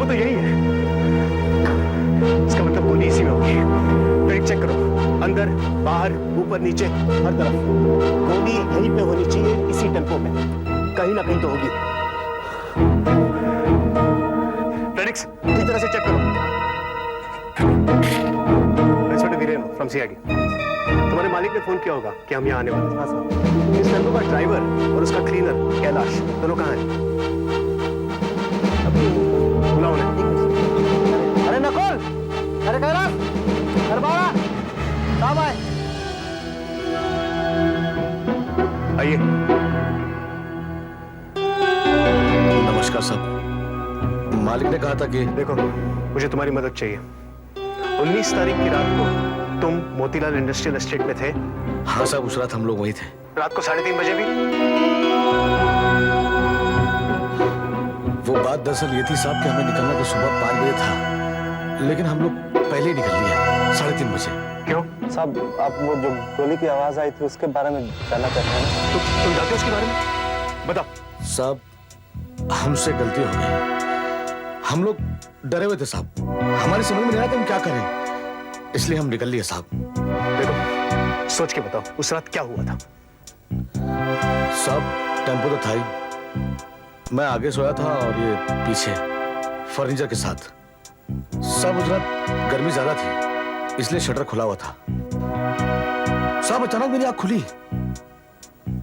टेम्पो तो यही है। इसका मतलब गोली इसी में होगी। ब्रेक चेक करो, अंदर बाहर ऊपर नीचे हर तरफ गोली यहीं पे होनी चाहिए, इसी टेम्पो में कहीं ना कहीं तो होगी। फेनिक्स इस तरह से चेक करो। From CID. तुम्हारे मालिक ने फोन किया होगा कि हम यहाँ आने वाले हैं। हाँ सर। इस टेम्पो का ड्राइवर और उसका क्लीनर कैलाश दोनों कहाँ हैं? बुलाओ उन्हें। अरे नकुल, अरे कैलाश, अरे बाबा, साहब आए। आइए। नमस्कार साहब। मालिक ने कहा था कि देखो, मुझे तुम्हारी मदद चाहिए। 19 तारीख की रात को तुम मोतीलाल इंडस्ट्रियल एस्टेट में थे? हाँ साहब, उस रात हम लोग वहीं थे। रात को 3:30 बजे भी? वो बात दरअसल ये थी साहब कि हमें निकलना तो सुबह 5 बजे था, लेकिन हम लोग पहले ही निकल लिए 3:30 बजे। क्यों साहब? आप वो जो गोली की आवाज आई थी उसके बारे में जानना चाहते हैं? तुम जानते हो उसके बारे में? बताओ। साहब, हमसे गलती हो गई। हम लोग डरे हुए थे साहब, हमारी समझ में नहीं आया था हम क्या करें, इसलिए हम निकल लिए साहब। देखो, सोच के बताओ उस रात क्या हुआ था? साहब, टेम्पो तो था ही, मैं आगे सोया था और ये पीछे फर्नीचर के साथ। साहब, उस रात गर्मी ज्यादा थी, इसलिए शटर खुला हुआ था। साहब, अचानक मेरी आंख खुली,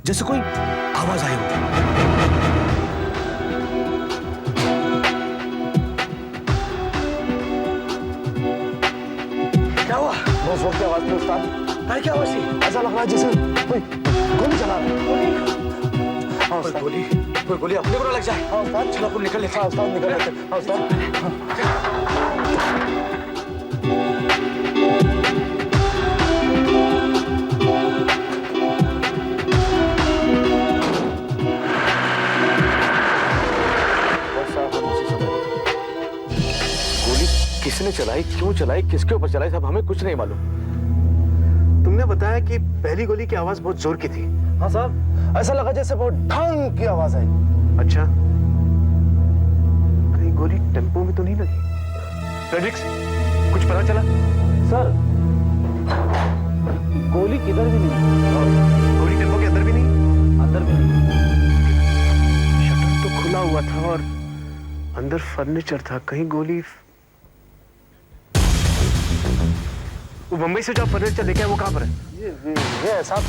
जैसे कोई आवाज आई हो। क्या हुआ? बहुत जोर की आवाज थी उस्ताद। अरे क्या आवाज थी? ऐसा लग रहा है जैसे कोई गोली चला रहा है। हाँ उस्ताद, कोई गोली अपने को लग जाए। हाँ उस्ताद, चलो अपन निकल लेते हैं। हाँ उस्ताद, निकल लेते हैं। हाँ उस्ताद। किसने चलाई, क्यों चलाई, किसके ऊपर चलाई साहब, हमें कुछ नहीं मालूम। तुमने बताया कि पहली गोली की आवाज बहुत जोर की थी। हाँ साहब, ऐसा लगा जैसे बहुत ढंग की आवाज आई। अच्छा, कहीं गोली टेम्पो में तो नहीं लगी? फ्रेडरिक्स, कुछ पता चला? सर, गोली किधर भी नहीं। गोली टेम्पो के अंदर भी नहीं? अंदर भी नहीं। शटर तो खुला हुआ था और अंदर फर्नीचर था, कहीं गोली। वो मुंबई से जो फर्नीचर लेके आए वो कहाँ पर है? ये साहब,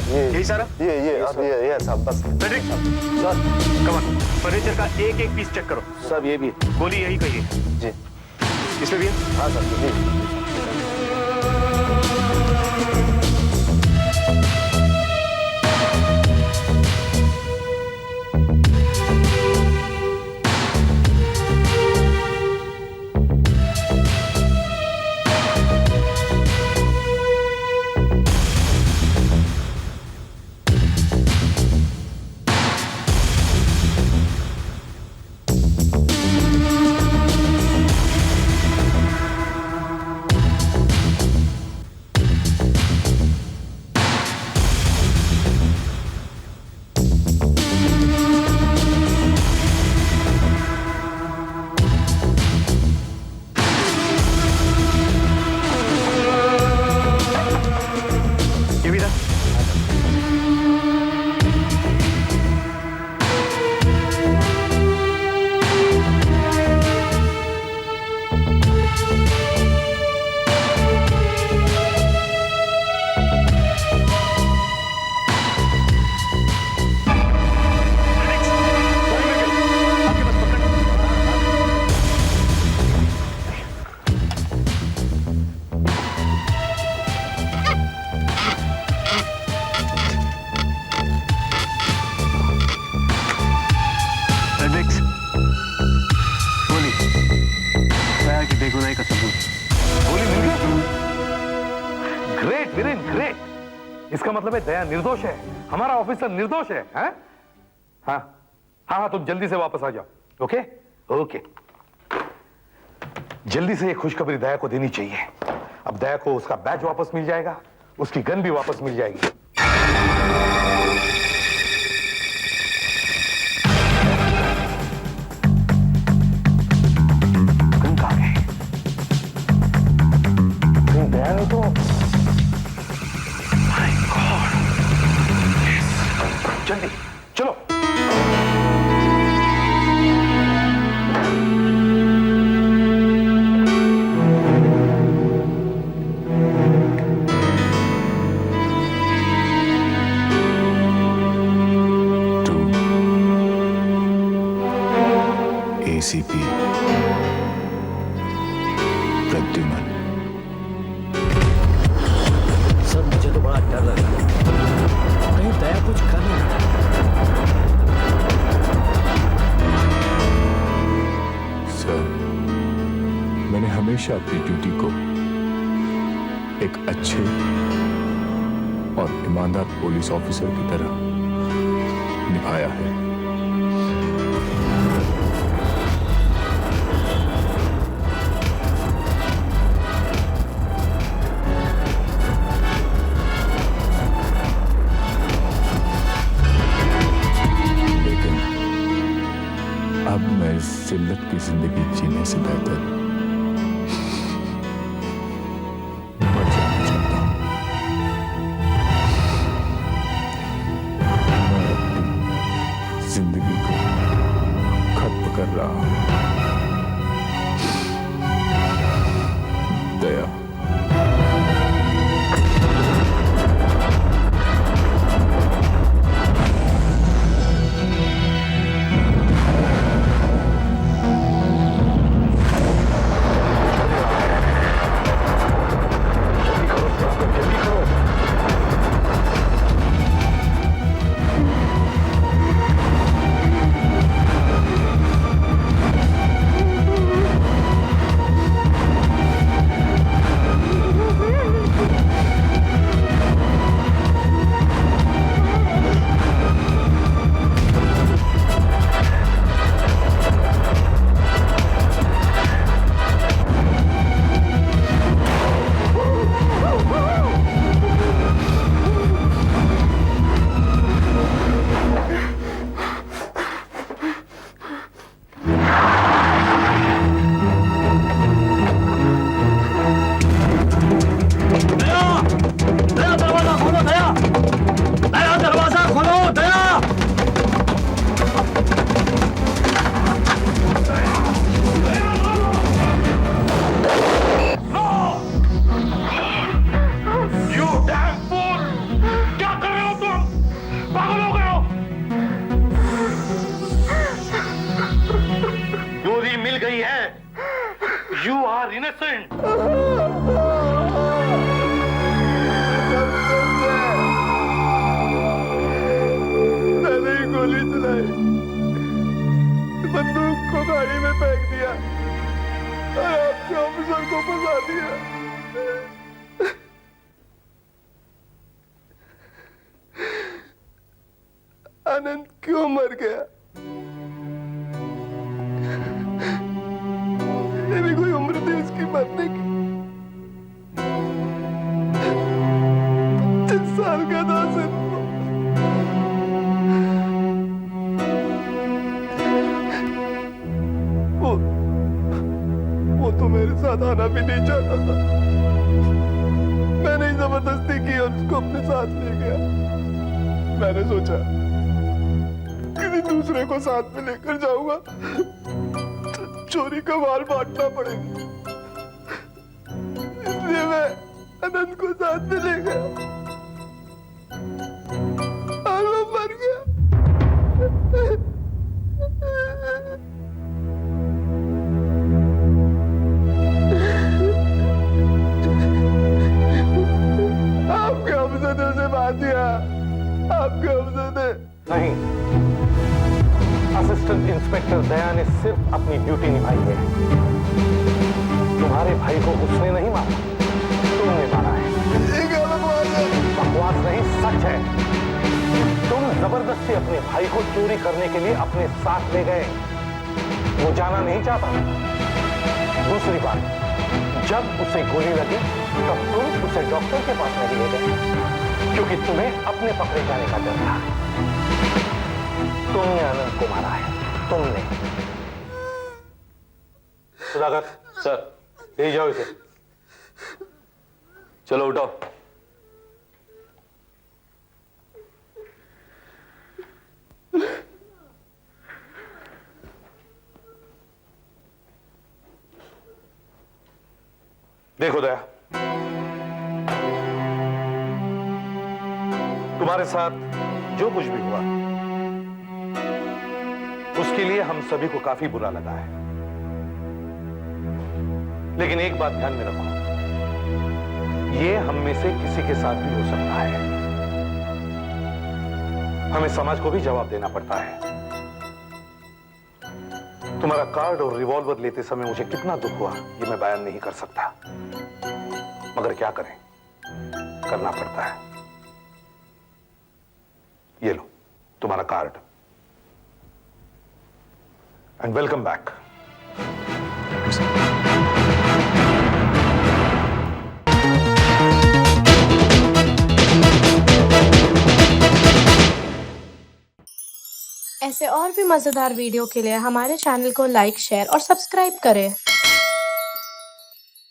यही सारा? ये साहब, बस। Frederick, sir, come on, furniture का एक एक पीस चेक करो। सब ये भी गोली यही कही है? जी। इसमें भी है? हाँ सर, जी। इसका मतलब है दया निर्दोष है, हमारा ऑफिसर निर्दोष है, हैं? हाँ हाँ हाँ, तुम जल्दी से वापस आ जाओ। ओके ओके, जल्दी से ये खुशखबरी दया को देनी चाहिए। अब दया को उसका बैच वापस मिल जाएगा, उसकी गन भी वापस मिल जाएगी। शक्तिमान। सर मुझे तो बड़ा डर लग रहा है, कहीं दया कुछ कर ना रहा। सर मैंने हमेशा अपनी ड्यूटी को एक अच्छे और ईमानदार पुलिस ऑफिसर की तरह निभाया है। लेकिन अब मैं इस जिल्लत की जिंदगी जीने से बेहतर मर जाना चाहता हूं। मैं अपनी जिंदगी को खत्म कर रहा हूं। दया। बंदूक को गाड़ी में फेंक दिया और आपके ऑफिसर को फंसा दिया। आनंद क्यों मर गया? ये भी कोई उम्र थी उसकी मरने की? 25 साल का था सिर्फ। वो तो मेरे साथ आना भी नहीं चाहता था। मैंने ही जबरदस्ती की और उसको अपने साथ ले गया। मैंने सोचा किसी दूसरे को साथ में लेकर जाऊंगा तो चोरी का माल बांटना पड़ेगा, इसलिए मैं अनंत को साथ में ले गया और वो मर गया। आपके अफसर ने उसे मार दिया। आपके अफसर ने नहीं, असिस्टेंट इंस्पेक्टर दया ने सिर्फ अपनी ड्यूटी निभाई है। तुम्हारे भाई को उसने नहीं मारा, तुमने मारा है। बकवास नहीं, सच है। तुम जबरदस्ती अपने भाई को चोरी करने के लिए अपने साथ ले गए। वो जाना नहीं चाहता। दूसरी बात, जब उसे गोली लगी तब तुम उसे डॉक्टर के पास नहीं ले गए, क्योंकि तुम्हें अपने पकड़े जाने का डर था। तुमने आनंद को मारा है, तुमने। सुधाकर सर, ले जाओ इसे। चलो उठो। देखो दया, तुम्हारे साथ जो कुछ भी हुआ उसके लिए हम सभी को काफी बुरा लगा है। लेकिन एक बात ध्यान में रखो, ये हम में से किसी के साथ भी हो सकता है। हमें समाज को भी जवाब देना पड़ता है। तुम्हारा कार्ड और रिवॉल्वर लेते समय मुझे कितना दुख हुआ ये मैं बयान नहीं कर सकता, मगर क्या करें, करना पड़ता है। ये लो तुम्हारा कार्ड एंड वेलकम बैक। ऐसे और भी मजेदार वीडियो के लिए हमारे चैनल को लाइक, शेयर और सब्सक्राइब करें।